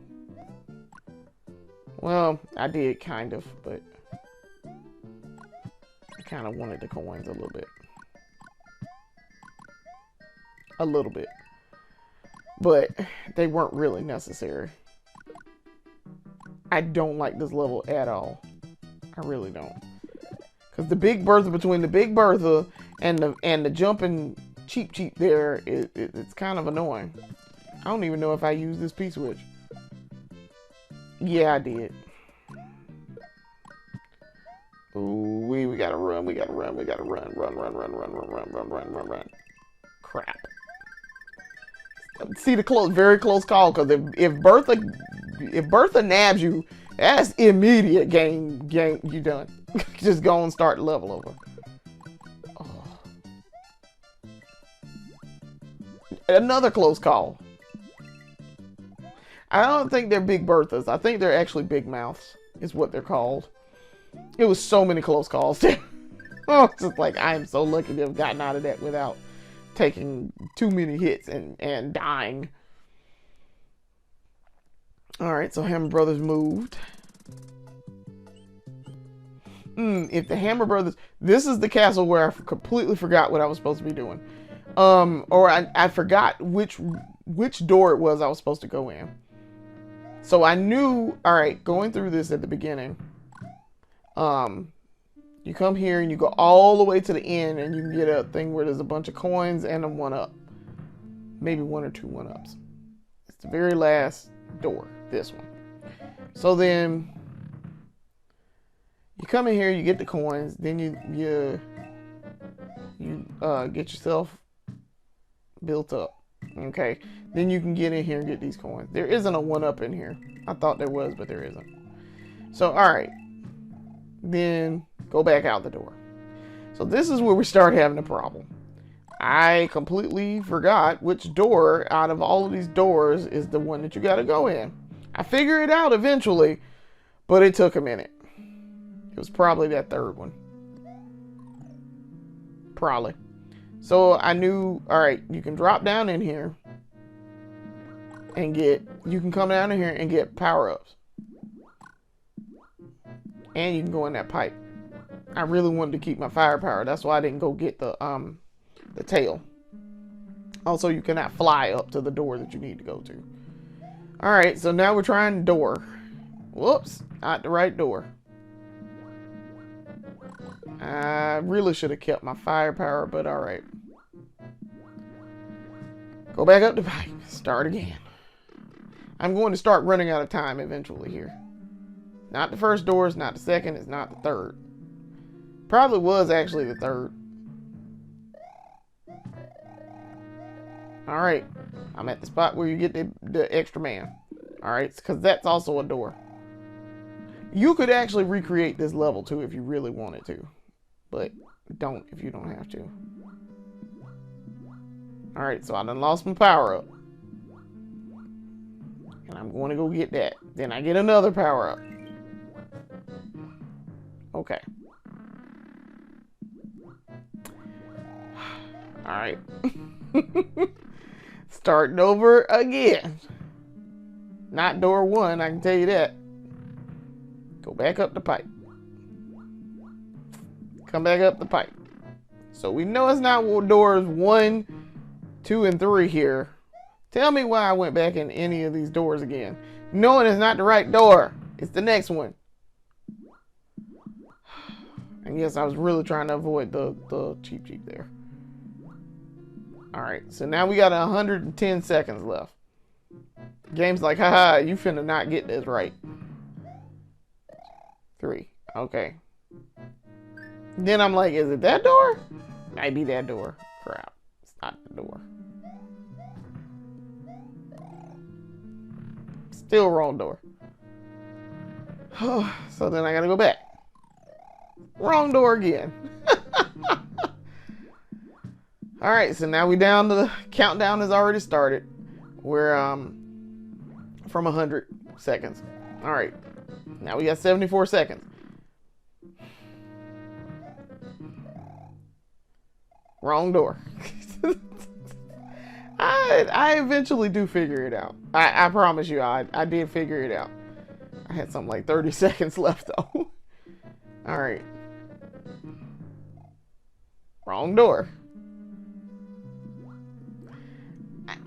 Well, I did kind of, but I kind of wanted the coins a little bit. A little bit. But they weren't really necessary. I don't like this level at all. I really don't. Because the Big Bertha, between the Big Bertha and the jumping cheap there, it's kind of annoying. I don't even know if I used this P-switch. Yeah, I did. Ooh, we gotta run, we gotta run. Run. Crap. See the very close call, because if Bertha nabs you, that's immediate game you done. Just go and start the level over. Oh. Another close call. I don't think they're Big Berthas. I think they're actually Big Mouths, is what they're called. It was so many close calls. Oh, it's just like, I am so lucky to have gotten out of that without taking too many hits and dying. Alright, so Hammer Brothers moved. If the Hammer Brothers... This is the castle where I completely forgot what I was supposed to be doing. Or I forgot which door it was I was supposed to go in. So I knew, alright, going through this at the beginning, You come here and you go all the way to the end, and you can get a thing where there's a bunch of coins and a 1-up. Maybe 1 or 2 1-ups. It's the very last door, this one. So then you come in here, you get the coins, then you get yourself built up. Okay, then you can get in here and get these coins. There isn't a 1-up in here. I thought there was, but there isn't. So all right, then go back out the door. So this is where we start having a problem. I completely forgot which door out of all of these doors is the one that you got to go in. I figured it out eventually, but it took a minute. It was probably that third one. Probably. So I knew, all right, you can drop down in here and you can come down in here and get power-ups. And you can go in that pipe. I really wanted to keep my firepower. That's why I didn't go get the tail. Also, you cannot fly up to the door that you need to go to. All right, so now we're trying door. Whoops, not the right door. I really should have kept my firepower, but all right. Go back up the pipe. Start again. I'm going to start running out of time eventually here. Not the first door, it's not the second, it's not the third. Probably was actually the third. All right, I'm at the spot where you get the extra man. All right, because that's also a door. You could actually recreate this level too if you really wanted to, but don't if you don't have to. All right, so I done lost my power up, and I'm going to go get that. Then I get another power up. Okay. All right. Starting over again. Not door 1, I can tell you that. Go back up the pipe. Come back up the pipe. So we know it's not doors 1, 2, and 3 here. Tell me why I went back in any of these doors again. Knowing it's not the right door. It's the next one. And yes, I was really trying to avoid the cheap there. Alright, so now we got 110 seconds left. Game's like, haha, you finna not get this right. 3. Okay. Then I'm like, is it that door? Might be that door. Crap. It's not the door. Still wrong door. So then I gotta go back. Wrong door again. All right, so now we down to the countdown has already started. We're from 100 seconds. All right, now we got 74 seconds. Wrong door. I eventually do figure it out. I promise you, I did figure it out. I had something like 30 seconds left though. All right. Wrong door.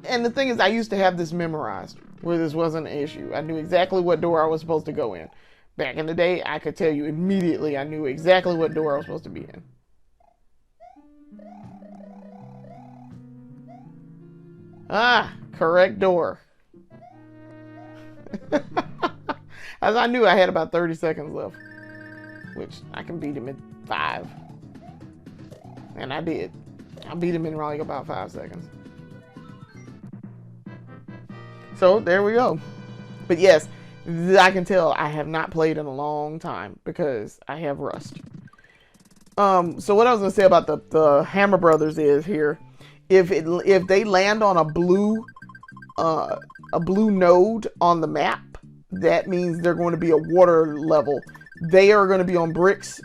And the thing is, I used to have this memorized where this wasn't an issue. I knew exactly what door I was supposed to go in. Back in the day, I could tell you immediately I knew exactly what door I was supposed to be in. Ah, correct door. As I knew I had about 30 seconds left, which I can beat him in 5. And I did. I beat him in like about 5 seconds. So there we go. But yes, I can tell I have not played in a long time because I have rust. So what I was gonna say about the Hammer Brothers is here, if they land on a blue node on the map, that means they're going to be a water level. They are going to be on bricks,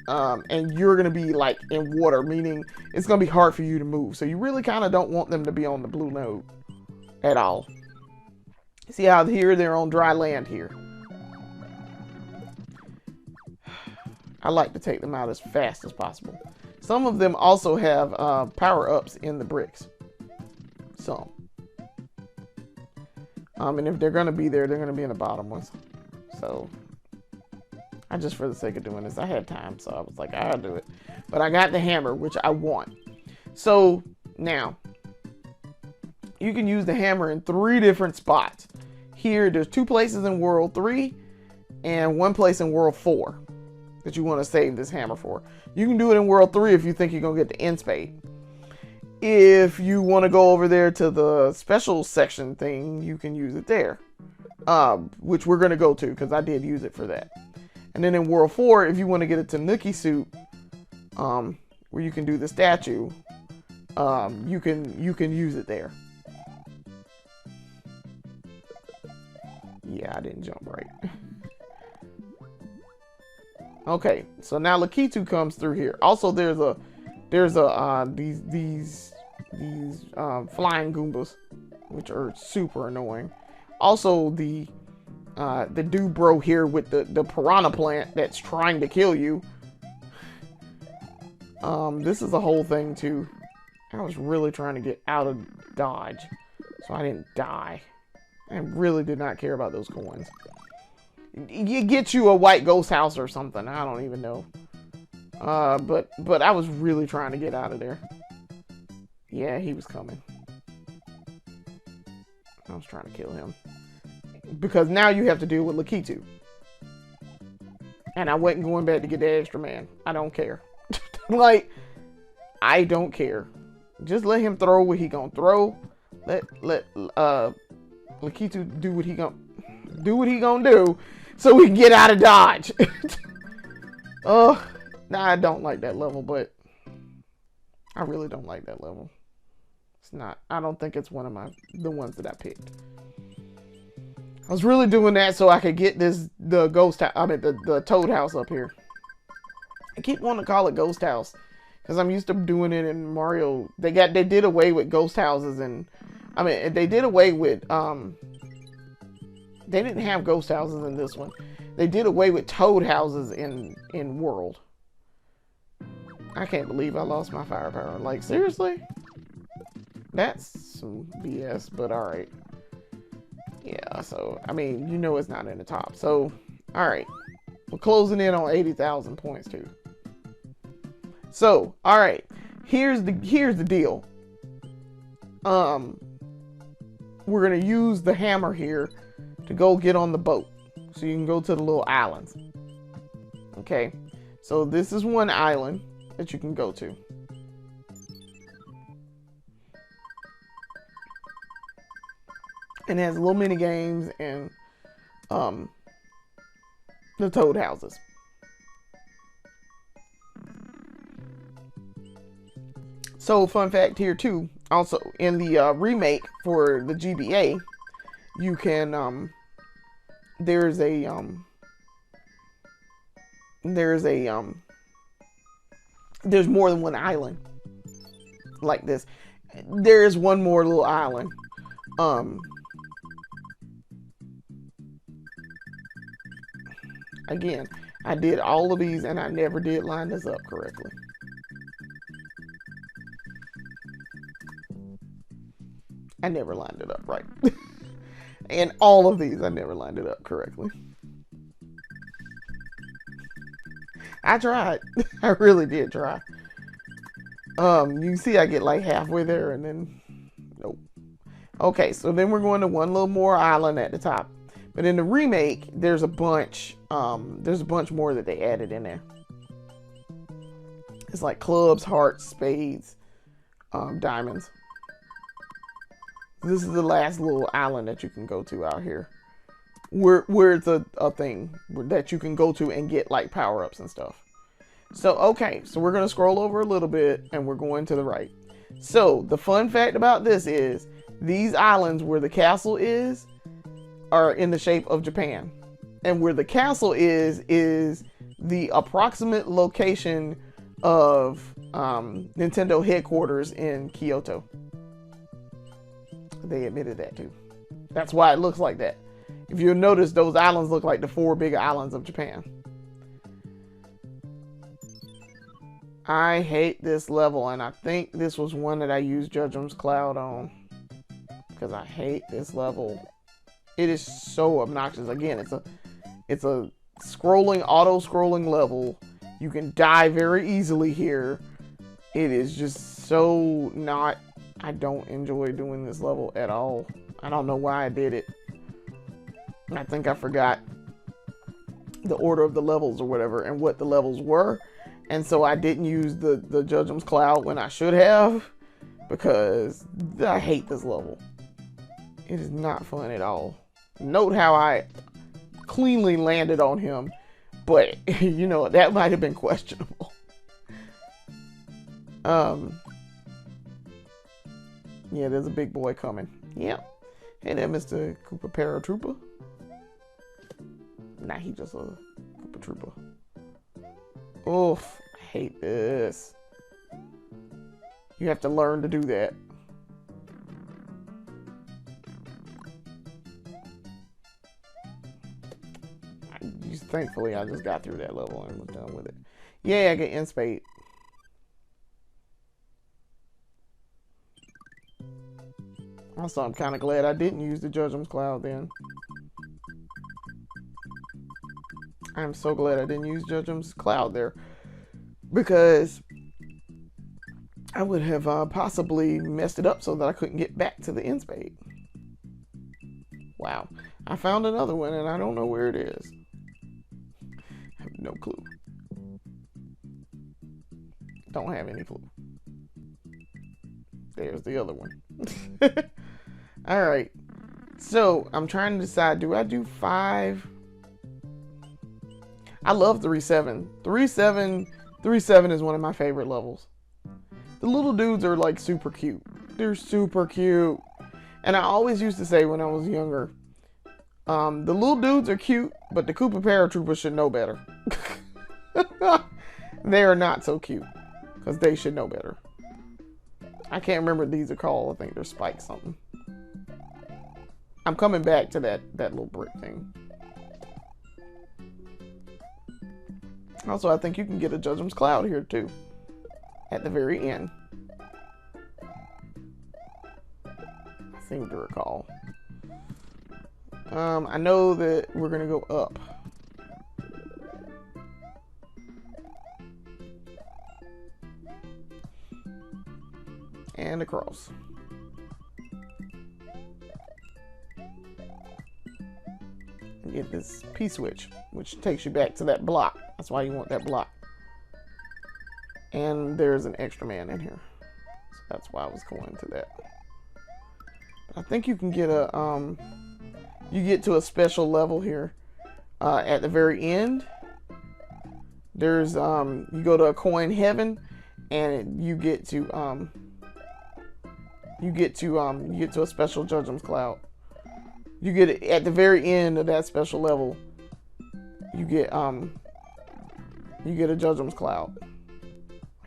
and you're going to be like in water, meaning it's going to be hard for you to move. So you really kind of don't want them to be on the blue node at all. See how here they're on dry land here. I like to take them out as fast as possible. Some of them also have power-ups in the bricks. Some. And if they're going to be there, they're going to be in the bottom ones. So, I just, for the sake of doing this, I had time, so I was like, I'll do it. But I got the hammer, which I want. So now, you can use the hammer in 3 different spots. Here, there's 2 places in World 3 and 1 place in World 4 that you want to save this hammer for. You can do it in World 3 if you think you're going to get the end spade. If you want to go over there to the special section thing, you can use it there. Which we're going to go to because I did use it for that. And then in World 4, if you want to get a Tanuki suit, where you can do the statue, you can use it there. Yeah, I didn't jump right. Okay, so now Lakitu comes through here. Also, there's these flying Goombas, which are super annoying. Also, the dude bro here with the piranha plant that's trying to kill you. This is a whole thing too. I was really trying to get out of dodge, so I didn't die. I really did not care about those coins. You get you a white ghost house or something. I don't even know. But I was really trying to get out of there. Yeah, he was coming. I was trying to kill him. Because now you have to deal with Lakitu. And I wasn't going back to get the extra man. I don't care. Like, I don't care. Just let him throw what he gonna throw. Let Lakitu do what he gonna do so we can get out of dodge. Nah, I don't like that level, but I really don't like that level. It's not. I don't think it's one of the ones that I picked. I was really doing that so I could get the ghost house. I mean the toad house up here. I keep wanting to call it ghost house because I'm used to doing it in Mario. They did away with ghost houses, and I mean they did away with they didn't have ghost houses in this one. They did away with toad houses in World. I can't believe I lost my firepower. Like, seriously? That's some BS, but alright. Yeah, so, I mean, you know it's not in the top. So, alright. We're closing in on 80,000 points, too. So, alright. Here's the deal. We're going to use the hammer here to go get on the boat. So you can go to the little islands. Okay. So this is one island that you can go to. And it has little mini games and the toad houses. So fun fact here too, also in the remake for the GBA, you can there's more than one island like this. There's one more little island. Again, I did all of these and I never did line this up correctly. I never lined it up right. And all of these, I never lined it up correctly. I tried. I really did try. You see I get like halfway there and then, nope. Okay, so then we're going to one little more island at the top. But in the remake, there's a bunch more that they added in there. It's like clubs, hearts, spades, diamonds. This is the last little island that you can go to out here. Where it's a thing that you can go to and get like power-ups and stuff. So, okay, so we're going to scroll over a little bit and we're going to the right. So, the fun fact about this is these islands where the castle is are in the shape of Japan. And where the castle is the approximate location of Nintendo headquarters in Kyoto. They admitted that too. That's why it looks like that. If you'll notice, those islands look like the 4 big islands of Japan. I hate this level, and I think this was one that I used Judgment's Cloud on. Because I hate this level. It is so obnoxious. Again, it's a auto-scrolling level. You can die very easily here. It is just so not... I don't enjoy doing this level at all. I don't know why I did it. I think I forgot the order of the levels or whatever and what the levels were. And so I didn't use the Judgment's Cloud when I should have, because I hate this level. It is not fun at all. Note how I cleanly landed on him, but you know, that might have been questionable. Yeah, there's a big boy coming. Yep. Hey there, Mr. Koopa Paratrooper. Nah, he just a Koopa Trooper. Oof, I hate this. You have to learn to do that. Thankfully, I just got through that level and was done with it. Yeah, I get Inspade. Also, I'm kind of glad I didn't use the Judgment's Cloud then. I'm so glad I didn't use Judgment's Cloud there, because I would have possibly messed it up so that I couldn't get back to the Inspade. Wow. I found another one and I don't know where it is. I have no clue. Don't have any clue. There's the other one. Alright. So, I'm trying to decide, do I do 5? I love 3-7. 3-7 is one of my favorite levels. The little dudes are like super cute. They're super cute. And I always used to say when I was younger, the little dudes are cute, but the Koopa Paratroopers should know better. They are not so cute, because they should know better. I can't remember what these are called. I think they're Spike something. I'm coming back to that little brick thing. Also, I think you can get a Judgment's Cloud here too, at the very end. I seem to recall. I know that we're gonna go up. And across. And get this P-switch, which takes you back to that block. That's why you want that block. And there's an extra man in here. So that's why I was going to that. But I think you can get a, you get to a special level here. At the very end, there's, you go to a coin heaven, and you get to a special Judgment's Cloud. You get it at the very end of that special level. You get a Judgment's Cloud. I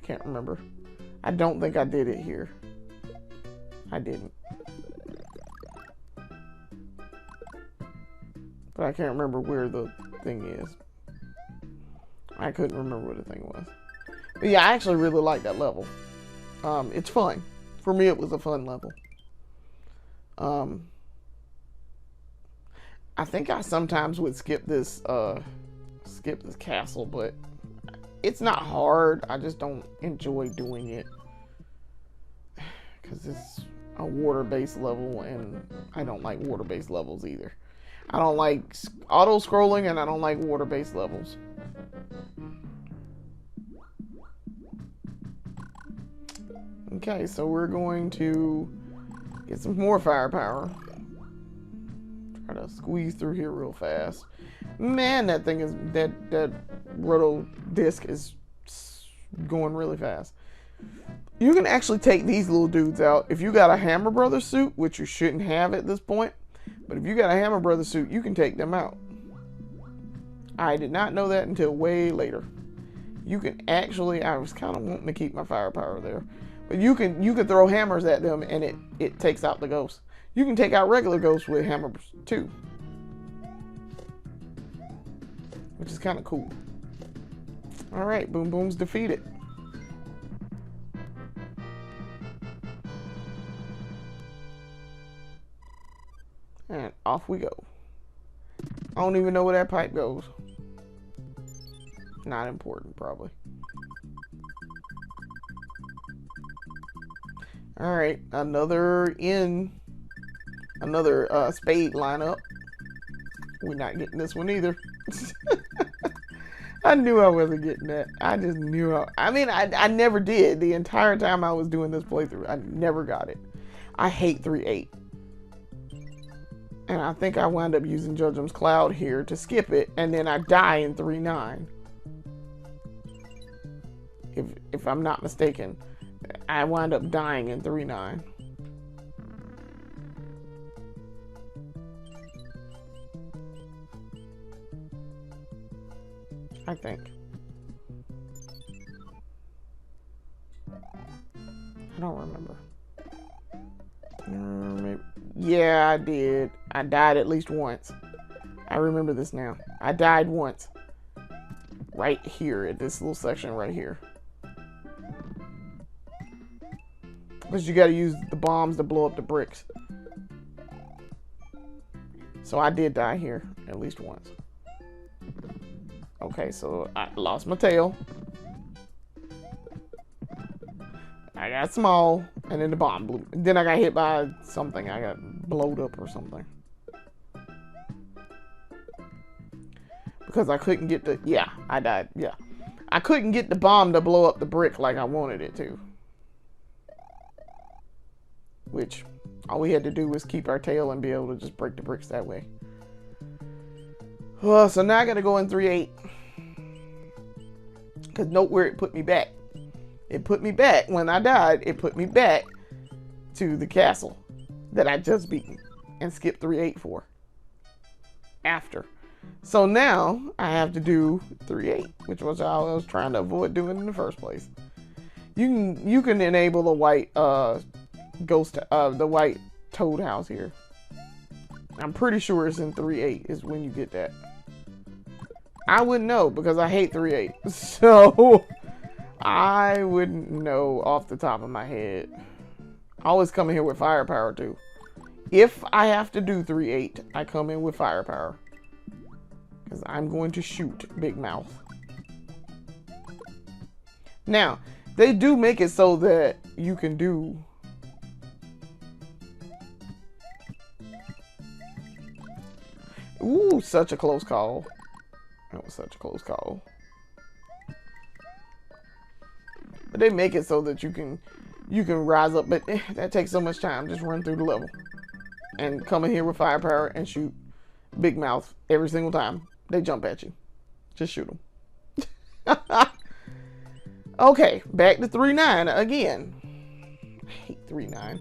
can't remember. I don't think I did it here. I didn't. But I can't remember where the thing is. I couldn't remember what the thing was. But yeah, I actually really like that level. It's fun. For me, it was a fun level. I think I sometimes would skip this castle, but it's not hard. I just don't enjoy doing it because it's a water-based level, and I don't like water-based levels either. I don't like auto-scrolling, and I don't like water-based levels. Okay, so we're going to get some more firepower. Try to squeeze through here real fast. Man, that thing is, that roto disc is going really fast. You can actually take these little dudes out. If you got a Hammer Brothers suit, which you shouldn't have at this point, but if you got a Hammer Brothers suit, you can take them out. I did not know that until way later. You can actually, I was kind of wanting to keep my firepower there, but you can throw hammers at them and it takes out the ghosts. You can take out regular ghosts with hammers too, which is kind of cool. All right, Boom Boom's defeated. And off we go. I don't even know where that pipe goes. Not important, probably. All right, another spade lineup. We're not getting this one either. I knew I wasn't getting that. I just knew. I never did. The entire time I was doing this playthrough, I never got it. I hate 3-8. And I think I wound up using Judgment's Cloud here to skip it, and then I die in 3-9. If I'm not mistaken, I wind up dying in 3-9. I think. I don't remember. Maybe. Yeah, I did. I died at least once. I remember this now. I died once. Right here at this little section right here. Because you got to use the bombs to blow up the bricks. So I did die here at least once. Okay, so I lost my tail. I got small, and then the bomb blew. Then I got hit by something. I got blowed up or something. Because I couldn't get the... Yeah, I died. Yeah. I couldn't get the bomb to blow up the brick like I wanted it to. Which, all we had to do was keep our tail and be able to just break the bricks that way. Oh, so now I got to go in 3-8. Because note where it put me back. It put me back. When I died, it put me back to the castle that I just beaten and skipped 3-8 for. After. So now I have to do 3-8, which was how I was trying to avoid doing in the first place. You can enable the white the white toad house here. I'm pretty sure it's in 3-8 is when you get that. I wouldn't know because I hate 3-8. So I wouldn't know off the top of my head. I always come in here with firepower too. If I have to do 3-8, I come in with firepower. Because I'm going to shoot Big Mouth. Now, they do make it so that you can do... Ooh, such a close call. That was such a close call. But they make it so that you can rise up, but that takes so much time. Just run through the level. And come in here with firepower and shoot Big Mouth every single time they jump at you. Just shoot them. Okay, back to 3-9 again. I hate 3-9.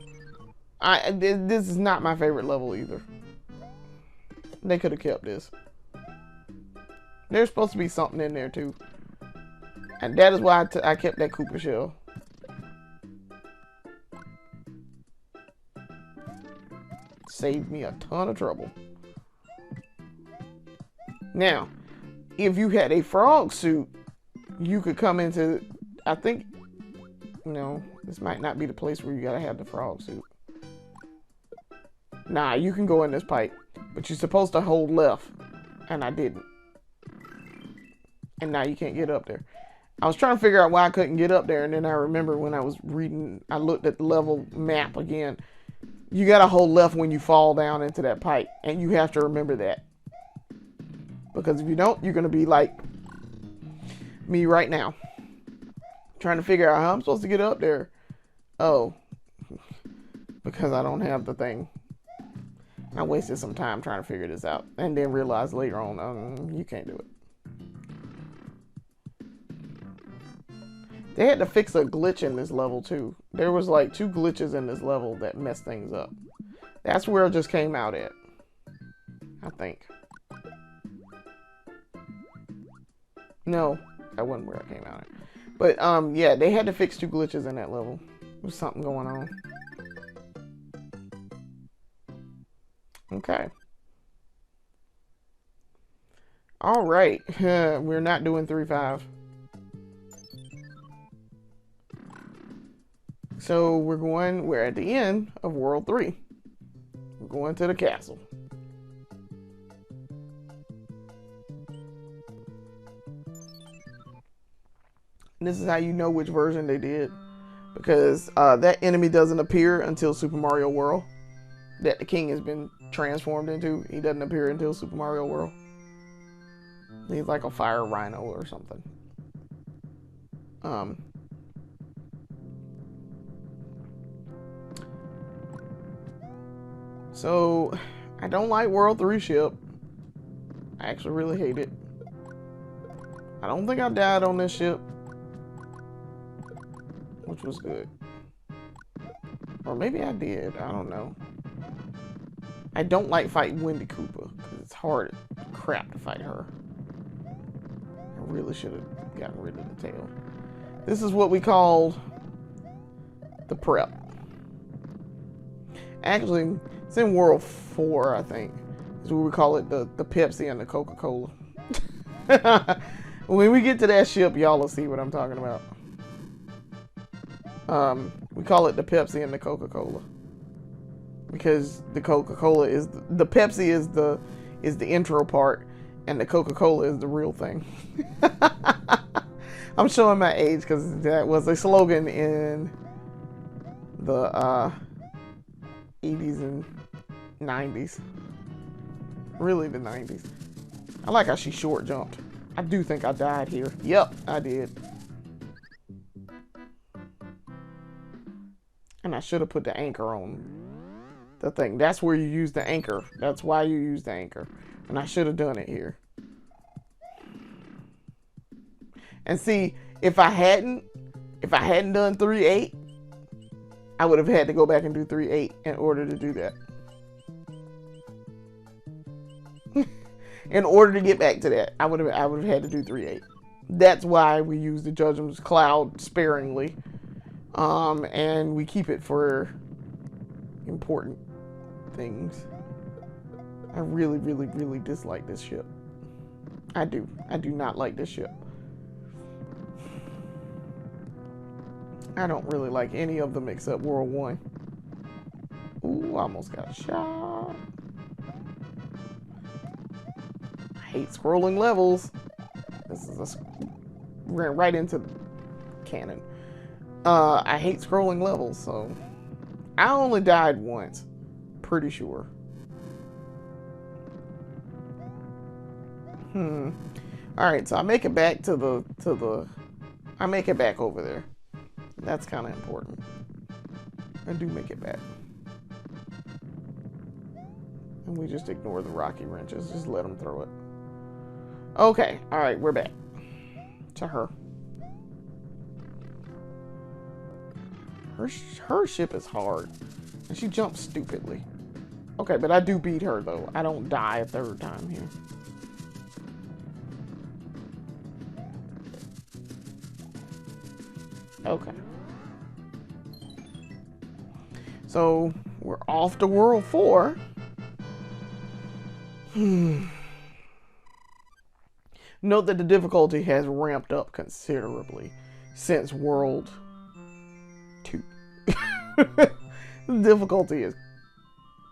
This is not my favorite level either. They could have kept this. There's supposed to be something in there too. And that is why I kept that Koopa shell. Saved me a ton of trouble. Now, if you had a frog suit, you could come into... I think... No, this might not be the place where you gotta have the frog suit. Nah, you can go in this pipe. But you're supposed to hold left. And I didn't. And now you can't get up there. I was trying to figure out why I couldn't get up there. And then I remember when I was reading, I looked at the level map again. You got to hold left when you fall down into that pipe. And you have to remember that. Because if you don't, you're going to be like me right now. Trying to figure out how I'm supposed to get up there. Oh. Because I don't have the thing. I wasted some time trying to figure this out. And then realized later on, you can't do it. They had to fix a glitch in this level too. There was like 2 glitches in this level that messed things up. That's where it just came out at. I think. No, that wasn't where it came out at. But yeah, they had to fix 2 glitches in that level. There's something going on. Okay. All right. We're not doing 3-5. So we're at the end of World 3. We're going to the castle. This is how you know which version they did. Because that enemy doesn't appear until Super Mario World. That the king has been transformed into. He doesn't appear until Super Mario World. He's like a fire rhino or something. So, I don't like World 3 ship. I actually really hate it. I don't think I died on this ship. Which was good. Or maybe I did. I don't know. I don't like fighting Wendy Koopa. Because it's hard crap to fight her. I really should have gotten rid of the tail. This is what we called the prep. Actually, it's in World 4, I think. Is what we call it, the Pepsi and the Coca-Cola. When we get to that ship, y'all will see what I'm talking about. We call it the Pepsi and the Coca-Cola. Because the Coca-Cola is... The Pepsi is the intro part, and the Coca-Cola is the real thing. I'm showing my age because that was a slogan in the 80s and 90s. Really the 90s. I like how she short jumped. I do think I died here. Yep, I did. And I should have put the anchor on the thing. That's where you use the anchor. That's why you use the anchor. And I should have done it here. And see, if I hadn't done 3-8, I would have had to go back and do 3-8 in order to do that. In order to get back to that, I would have had to do 3-8. That's why we use the Judgment's Cloud sparingly. And we keep it for important things. I really, really, really dislike this ship. I do. I do not like this ship. I don't really like any of them except World 1. Ooh, I almost got shot. I hate scrolling levels. This is ran right into the cannon. I hate scrolling levels, so I only died once. Pretty sure. Alright, so I make it back I make it back over there. That's kind of important. I do make it back. And we just ignore the rocky wrenches. Just let them throw it. Okay. Alright, we're back. To her. Her ship is hard. And she jumps stupidly. Okay, but I do beat her, though. I don't die a third time here. Okay. So, we're off to World 4. Note that the difficulty has ramped up considerably since World 2. The difficulty is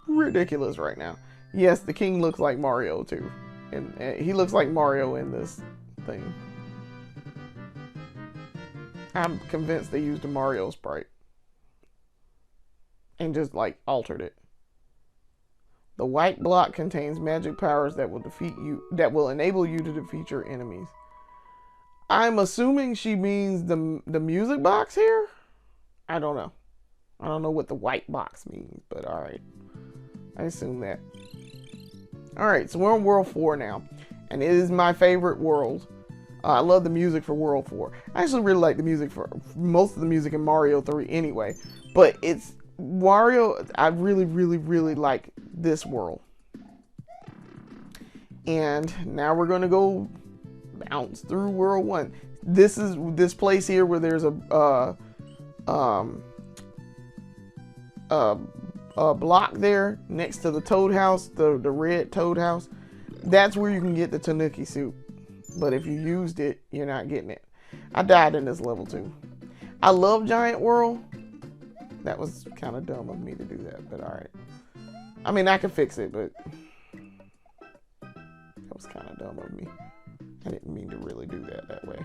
ridiculous right now. Yes, the king looks like Mario too. And he looks like Mario in this thing. I'm convinced they used a Mario sprite. And just like altered it. The white block contains magic powers that will enable you to defeat your enemies. I'm assuming she means the music box here? I don't know. I don't know what the white box means, but alright. I assume that. Alright, so we're on World 4 now. And it is my favorite world. I love the music for World 4. I actually really like the music for most of the music in Mario 3 anyway. But it's Mario, I really, really, really like this world. And now we're going to go bounce through World 1. This is this place here where there's a block there next to the Toad House, the red Toad House. That's where you can get the Tanuki suit. But if you used it, you're not getting it. I died in this level too. I love Giant World. That was kind of dumb of me to do that, but alright. I mean, I could fix it, but that was kind of dumb of me. I didn't mean to really do that way.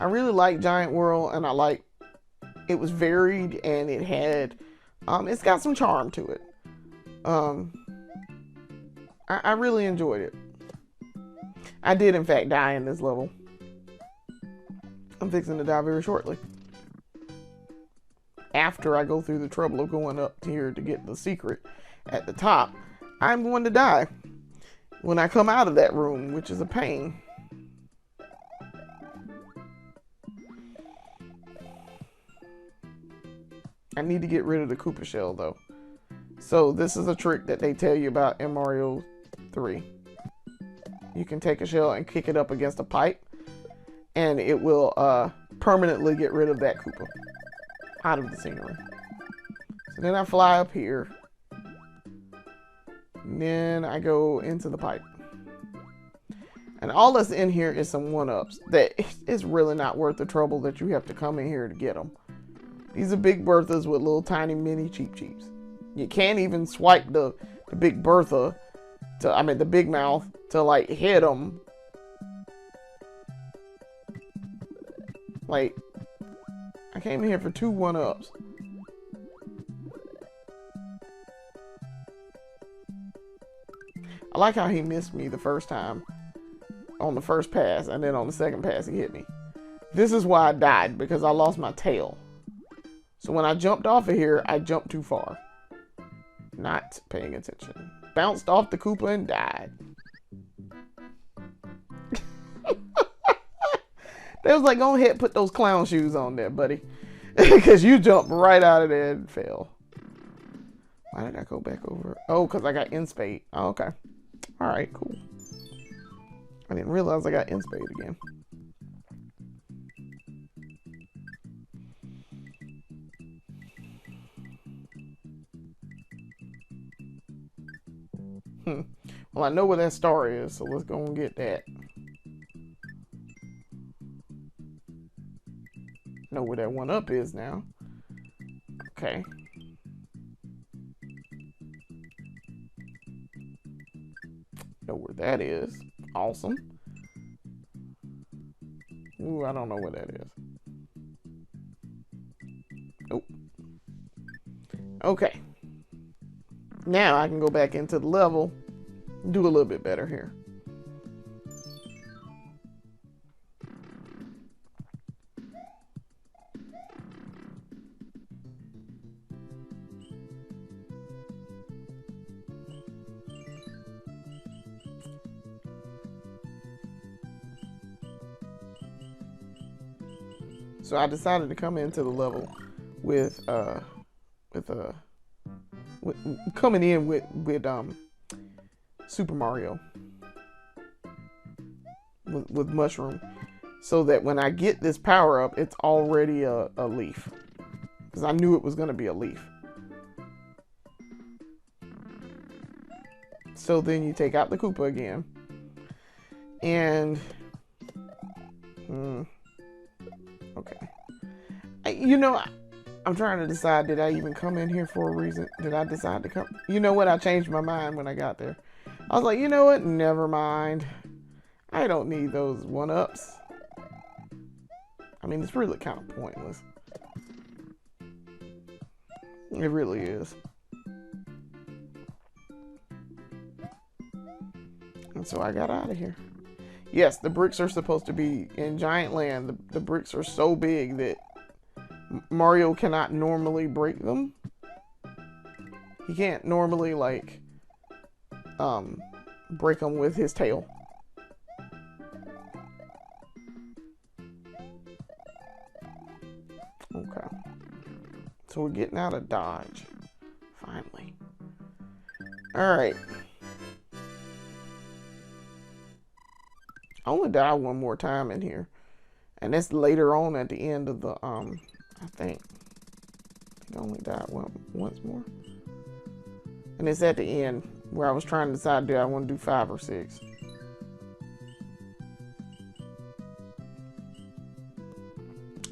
I really like Giant World, and I like it was varied, and it had it's got some charm to it. I really enjoyed it. I did in fact die in this level. I'm fixing to die very shortly. After I go through the trouble of going up here to get the secret at the top, I'm going to die when I come out of that room, which is a pain. I need to get rid of the Koopa shell though. So this is a trick that they tell you about in Mario 3. You can take a shell and kick it up against a pipe, and it will permanently get rid of that Koopa out of the scenery. So then I fly up here, and then I go into the pipe. And all that's in here is some one-ups that it's really not worth the trouble that you have to come in here to get them. These are Big Berthas with little tiny mini Cheep Cheeps. You can't even swipe the Big Bertha the Big Mouth to like hit them. Like, I came in here for 2 one-ups. I like how he missed me the first time on the first pass, and then on the second pass he hit me. This is why I died, because I lost my tail. So when I jumped off of here, I jumped too far. Not paying attention. Bounced off the Koopa and died. They was like, go ahead, put those clown shoes on there, buddy. Because you jumped right out of there and fell. Why did I go back over? Oh, because I got in-spade. Oh, okay. All right, cool. I didn't realize I got in-spade again. Well, I know where that star is, so let's go and get that. Know where that one up is now. Okay. Know where that is. Awesome. Ooh, I don't know where that is. Nope. Okay. Now I can go back into the level and do a little bit better here. So I decided to come into the level with coming in with Super Mario with Mushroom, so that when I get this power up, it's already a leaf, because I knew it was going to be a leaf. So then you take out the Koopa again, and okay, I'm trying to decide, did I even come in here for a reason? Did I decide to come? You know what? I changed my mind when I got there. I was like, you know what? Never mind. I don't need those one-ups. I mean, it's really kind of pointless. It really is. And so I got out of here. Yes, the bricks are supposed to be in Giant Land. The bricks are so big that Mario cannot normally break them. He can't normally, like, break them with his tail. Okay. So we're getting out of dodge. Finally. Alright. I only die one more time in here. And that's later on at the end of the, I think I only died once more. And it's at the end where I was trying to decide, do I want to do 5 or 6.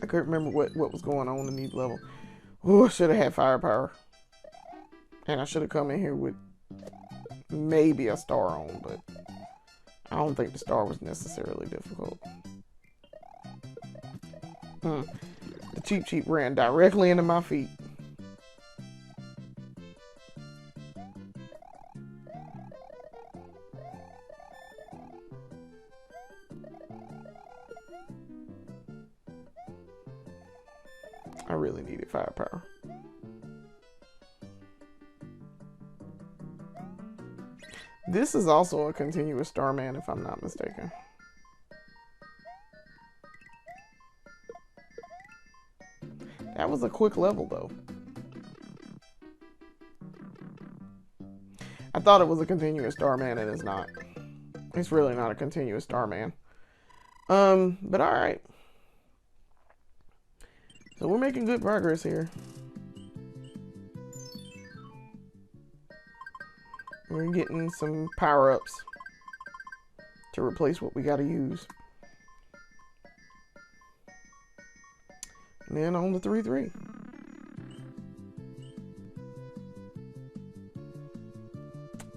I couldn't remember what was going on in each level. Oh, I should have had firepower. And I should have come in here with maybe a star on, but I don't think the star was necessarily difficult. The Cheep Cheep ran directly into my feet. I really needed firepower. This is also a continuous Starman, if I'm not mistaken. That was a quick level, though. I thought it was a continuous Starman, and it's not. It's really not a continuous Starman. But alright. So we're making good progress here. We're getting some power-ups to replace what we gotta use. And then on the 3-3.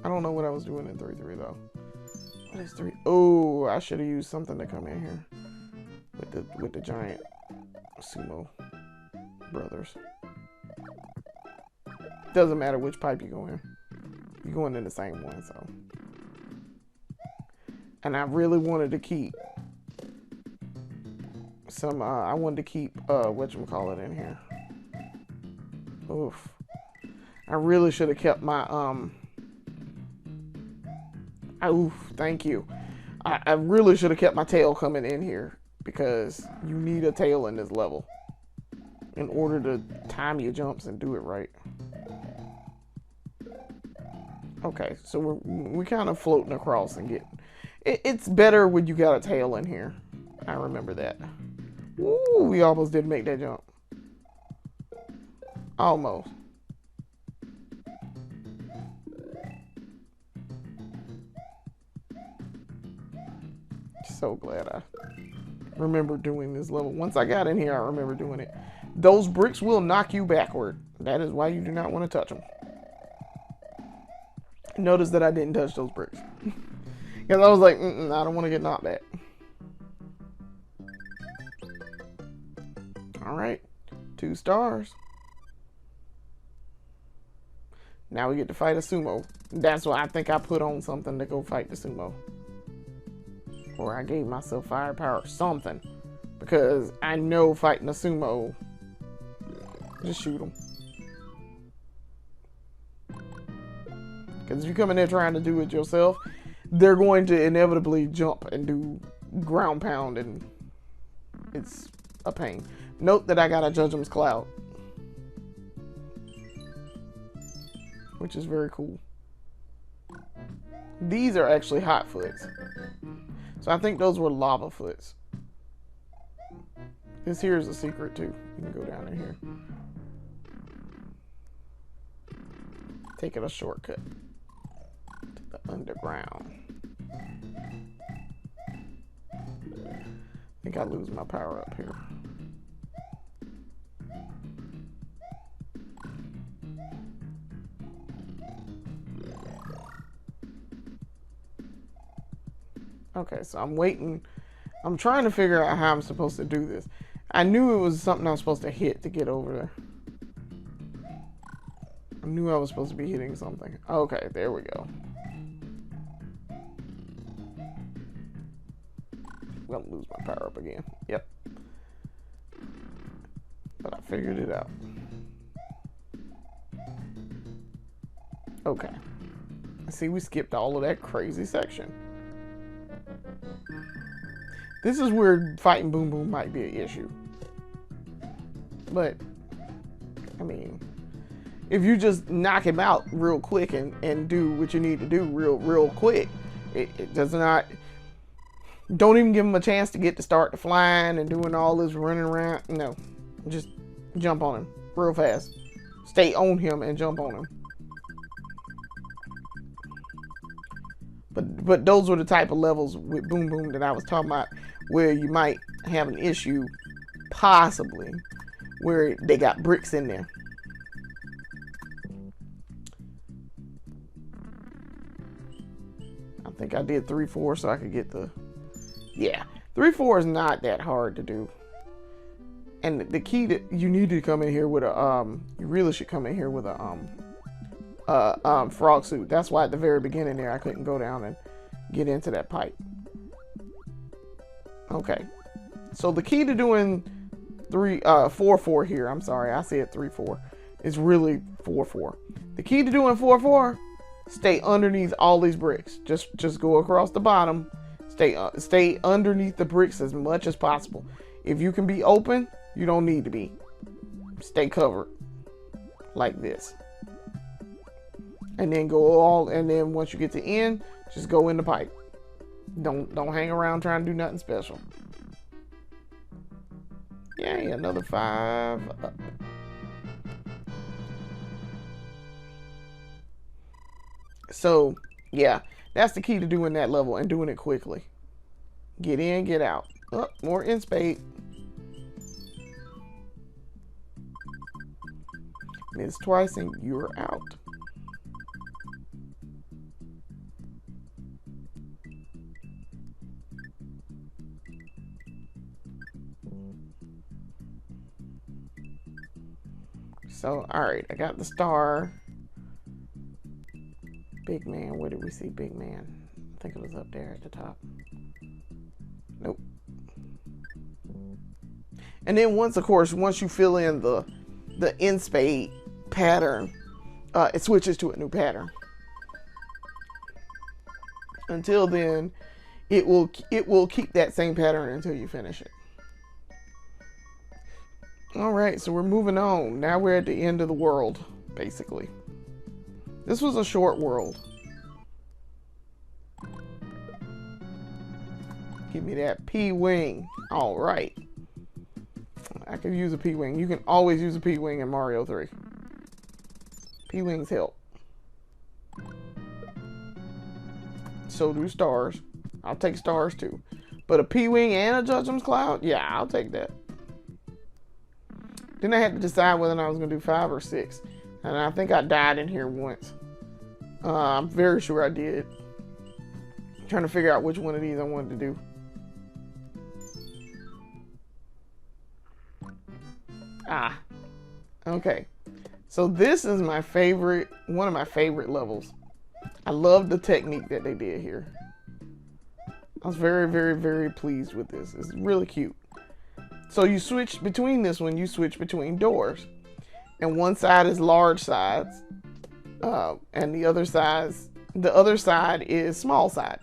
I don't know what I was doing in 3-3 though. What is 3? Oh, I should have used something to come in here with the giant sumo brothers. Doesn't matter which pipe you go in. You're going in the same one, so. And I really wanted to keep some, I wanted to keep, whatchamacallit in here. Oof. I really should have kept my, oof, thank you. I really should have kept my tail coming in here because you need a tail in this level in order to time your jumps and do it right. Okay, so we're kind of floating across and getting... It's better when you got a tail in here. I remember that. Ooh, we almost did make that jump. Almost. So glad I remember doing this level. Once I got in here, I remember doing it. Those bricks will knock you backward. That is why you do not want to touch them. Notice that I didn't touch those bricks. Because I was like, I don't want to get knocked back. Alright. 2 stars. Now we get to fight a sumo. That's why I think I put on something to go fight the sumo. Or I gave myself firepower or something. Because I know fighting a sumo, just shoot them. Because if you come in there trying to do it yourself, they're going to inevitably jump and do ground pound, and it's a pain. Note that I got a Judgment's Cloud, which is very cool. These are actually hot foots. So I think those were lava foots. This here is a secret too. You can go down in here. Taking a shortcut to the underground. I think I lose my power up here. Okay, so I'm waiting. I'm trying to figure out how I'm supposed to do this. I knew it was something I was supposed to hit to get over there. I knew I was supposed to be hitting something. Okay, there we go. I'm gonna lose my power up again. Yep. But I figured it out. Okay. See, we skipped all of that crazy section. This is where fighting Boom Boom might be an issue. But, I mean, if you just knock him out real quick and do what you need to do real quick, it does not... Don't even give him a chance to get to start to flying and doing all this running around. No. Just jump on him real fast. Stay on him and jump on him. But those were the type of levels with Boom Boom that I was talking about, where you might have an issue, possibly, where they got bricks in there. I think I did 3-4 so I could get the... Yeah, 3-4 is not that hard to do. And the key that you need to come in here with a you really should come in here with a frog suit. That's why at the very beginning there I couldn't go down and get into that pipe. Okay, so the key to doing 4-4 here, I'm sorry, I said 3-4, is really 4-4. The key to doing 4-4, stay underneath all these bricks. Just go across the bottom, stay underneath the bricks as much as possible. If you can be open, you don't need to be. Stay covered like this. And then and then once you get to the end, just go in the pipe. Don't hang around trying to do nothing special. Yay, another 5 up. So, yeah, that's the key to doing that level and doing it quickly. Get in, get out. Oh, more in spade. Miss twice and you're out. So, all right, I got the star. Big man, where did we see big man? I think it was up there at the top. Nope. And then once you fill in the in spade pattern, it switches to a new pattern. Until then, it will keep that same pattern until you finish it. All right, so we're moving on. Now we're at the end of the world, basically. This was a short world. Give me that P-Wing. All right. I could use a P-Wing. You can always use a P-Wing in Mario 3. P-Wings help. So do stars. I'll take stars too. But a P-Wing and a Judgment's Cloud? Yeah, I'll take that. Then I had to decide whether or not I was going to do 5 or 6. And I think I died in here once. I'm very sure I did. I'm trying to figure out which one of these I wanted to do. Okay. So this is my favorite, one of my favorite levels. I love the technique that they did here. I was very, very, very pleased with this. It's really cute. So you switch between this one, you switch between doors. And one side is large sides. And the other side is small side.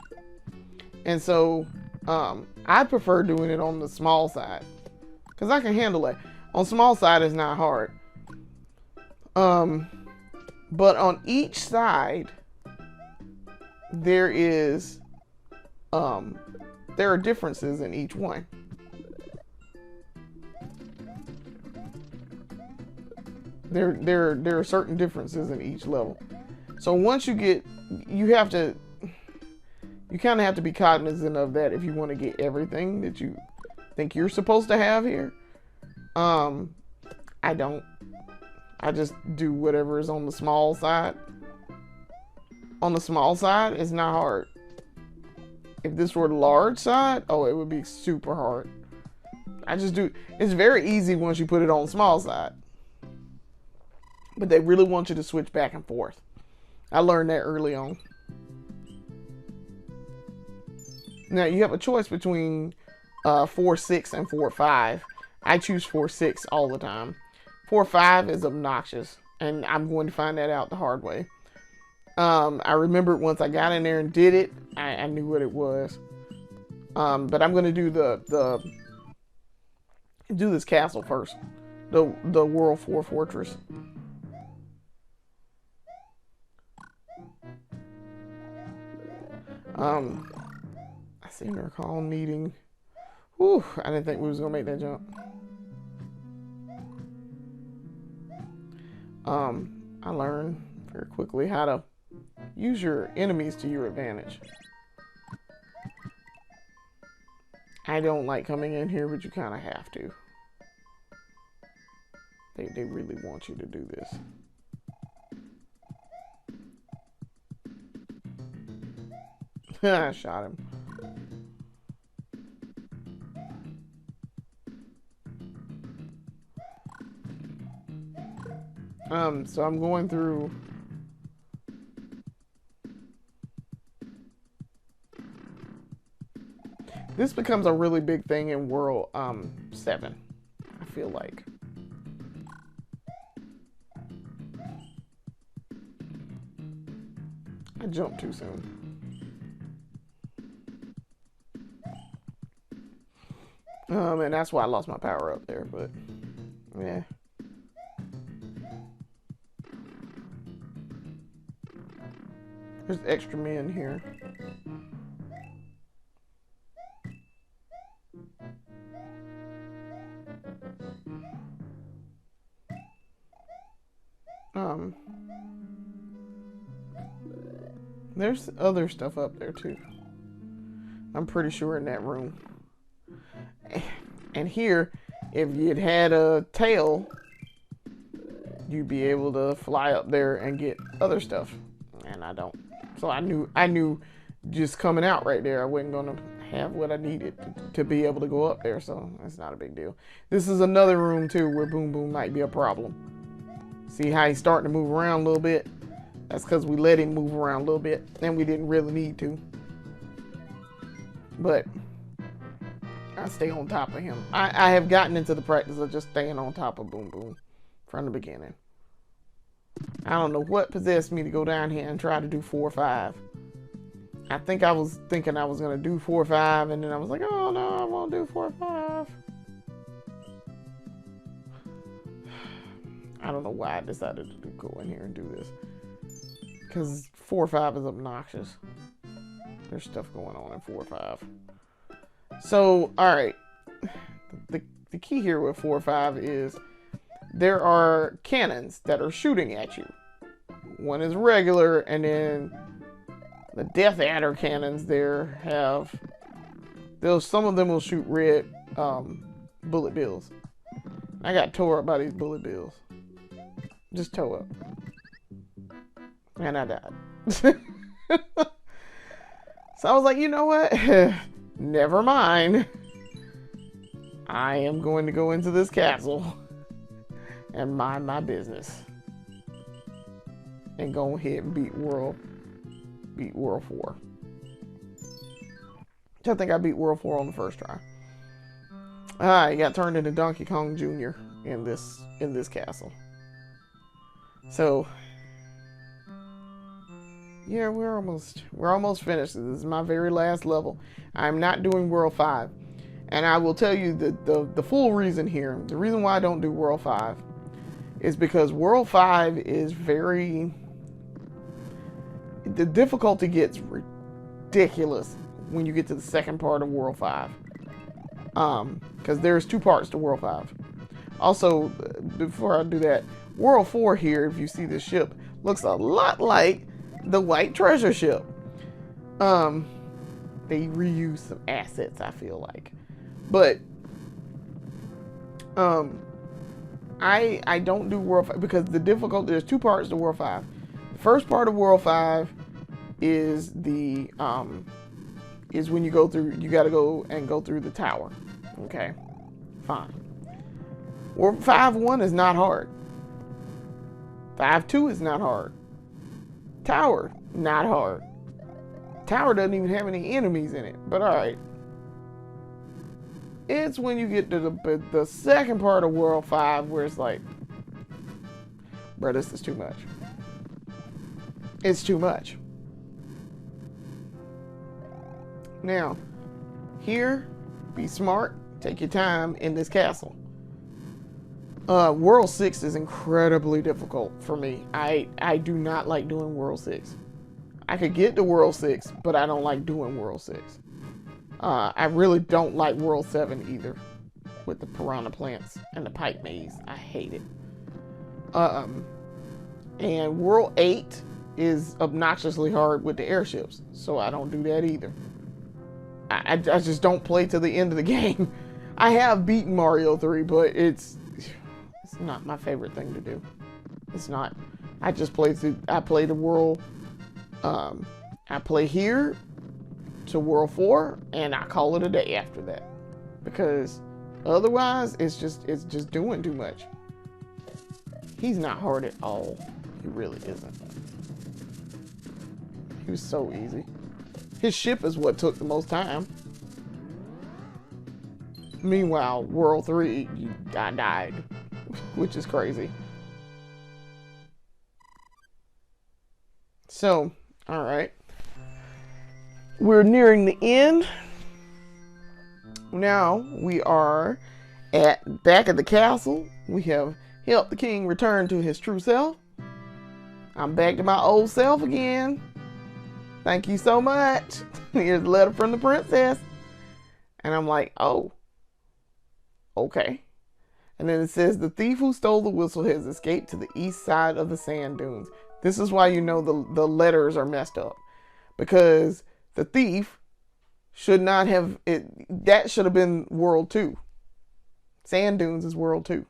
And so I prefer doing it on the small side because I can handle it. On small side is not hard. But on each side there are differences in each one. There are certain differences in each level. So once you kind of have to be cognizant of that if you want to get everything that you think you're supposed to have here. I don't. I just do whatever is on the small side. On the small side, it's not hard. If this were the large side, oh, it would be super hard. It's very easy once you put it on the small side. But they really want you to switch back and forth. I learned that early on. Now you have a choice between 4-6 and 4-5. I choose 4-6 all the time. 4-5 is obnoxious, and I'm going to find that out the hard way. I remember once I got in there and did it, I knew what it was. But I'm going to do do this castle first, the World 4 Fortress. I seem to recall needing. Whew, I didn't think we was gonna make that jump. I learned very quickly how to use your enemies to your advantage. I don't like coming in here, but you kind of have to. They really want you to do this. I shot him. So I'm going through. This becomes a really big thing in World 7, I feel like. I jumped too soon. And that's why I lost my power up there, but yeah. There's extra men here. There's other stuff up there too. I'm pretty sure in that room. And here, if you'd had a tail, you'd be able to fly up there and get other stuff. And I don't. So I knew just coming out right there, I wasn't gonna have what I needed to be able to go up there. So that's not a big deal. This is another room too where Boom Boom might be a problem. See how he's starting to move around a little bit? That's because we let him move around a little bit and we didn't really need to. But I stay on top of him. I have gotten into the practice of just staying on top of Boom Boom from the beginning. I don't know what possessed me to go down here and try to do 4 or 5. I think I was thinking I was going to do 4 or 5, and then I was like, oh no, I won't do 4 or 5. I don't know why I decided to go in here and do this. Because 4 or 5 is obnoxious. There's stuff going on in 4 or 5. So, alright. The key here with 4 or 5 is there are cannons that are shooting at you. One is regular, and then the Death Adder cannons there have... some of them will shoot red bullet bills. I got tore up by these bullet bills. Just toe up. And I died. So I was like, you know what? Never mind. I am going to go into this castle and mind my business. And go ahead and beat World 4. I think I beat World 4 on the first try. I got turned into Donkey Kong Jr. in this castle. So yeah, we're almost finished. This is my very last level. I'm not doing World 5. And I will tell you the full reason here. The reason why I don't do World 5 is because World 5 is the difficulty gets ridiculous when you get to the second part of World 5. Because there's 2 parts to World 5. Also, before I do that, World 4 here, if you see this ship, looks a lot like the White Treasure ship. They reuse some assets, I feel like. But I don't do World 5 because the difficulty, there's 2 parts to World 5. The first part of World 5 is is when you gotta go through the tower. Okay, fine. World 5-1 is not hard. 5-2 is not hard. Tower, not hard. Tower doesn't even have any enemies in it, but alright. It's when you get to the second part of World 5 where it's like, bro, this is too much. It's too much. Now, here, be smart, take your time in this castle. World 6 is incredibly difficult for me. I do not like doing World 6. I could get to World 6, but I don't like doing World 6. I really don't like World 7 either, with the piranha plants and the pipe maze. I hate it. And World 8 is obnoxiously hard with the airships, so I don't do that either. I just don't play to the end of the game. I have beaten Mario 3, but it's not my favorite thing to do. It's not. I play the world. I play here to World 4, and I call it a day after that, because otherwise it's just doing too much. He's not hard at all. He really isn't. He was so easy. His ship is what took the most time. Meanwhile, World 3, I died, which is crazy. So, all right. We're nearing the end. Now we are back at the castle. We have helped the king return to his true self. I'm back to my old self again. Thank you so much. Here's a letter from the princess. And I'm like, oh, okay. And then it says, the thief who stole the whistle has escaped to the east side of the sand dunes. This is why you know the letters are messed up. Because the thief should not have, that should have been World 2. Sand dunes is World 2.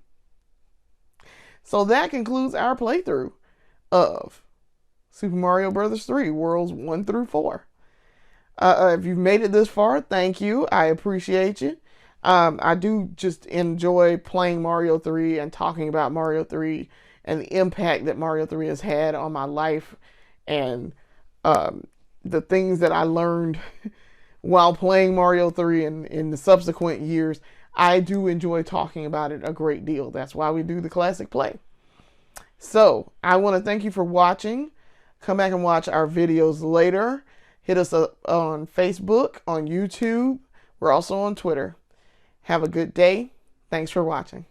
So that concludes our playthrough of Super Mario Bros. 3, Worlds 1 through 4. If you've made it this far, thank you. I appreciate you. I do just enjoy playing Mario 3 and talking about Mario 3 and the impact that Mario 3 has had on my life and the things that I learned while playing Mario 3 and in the subsequent years. I do enjoy talking about it a great deal. That's why we do the classic play. So I want to thank you for watching. Come back and watch our videos later. Hit us up on Facebook, on YouTube. We're also on Twitter. Have a good day. Thanks for watching.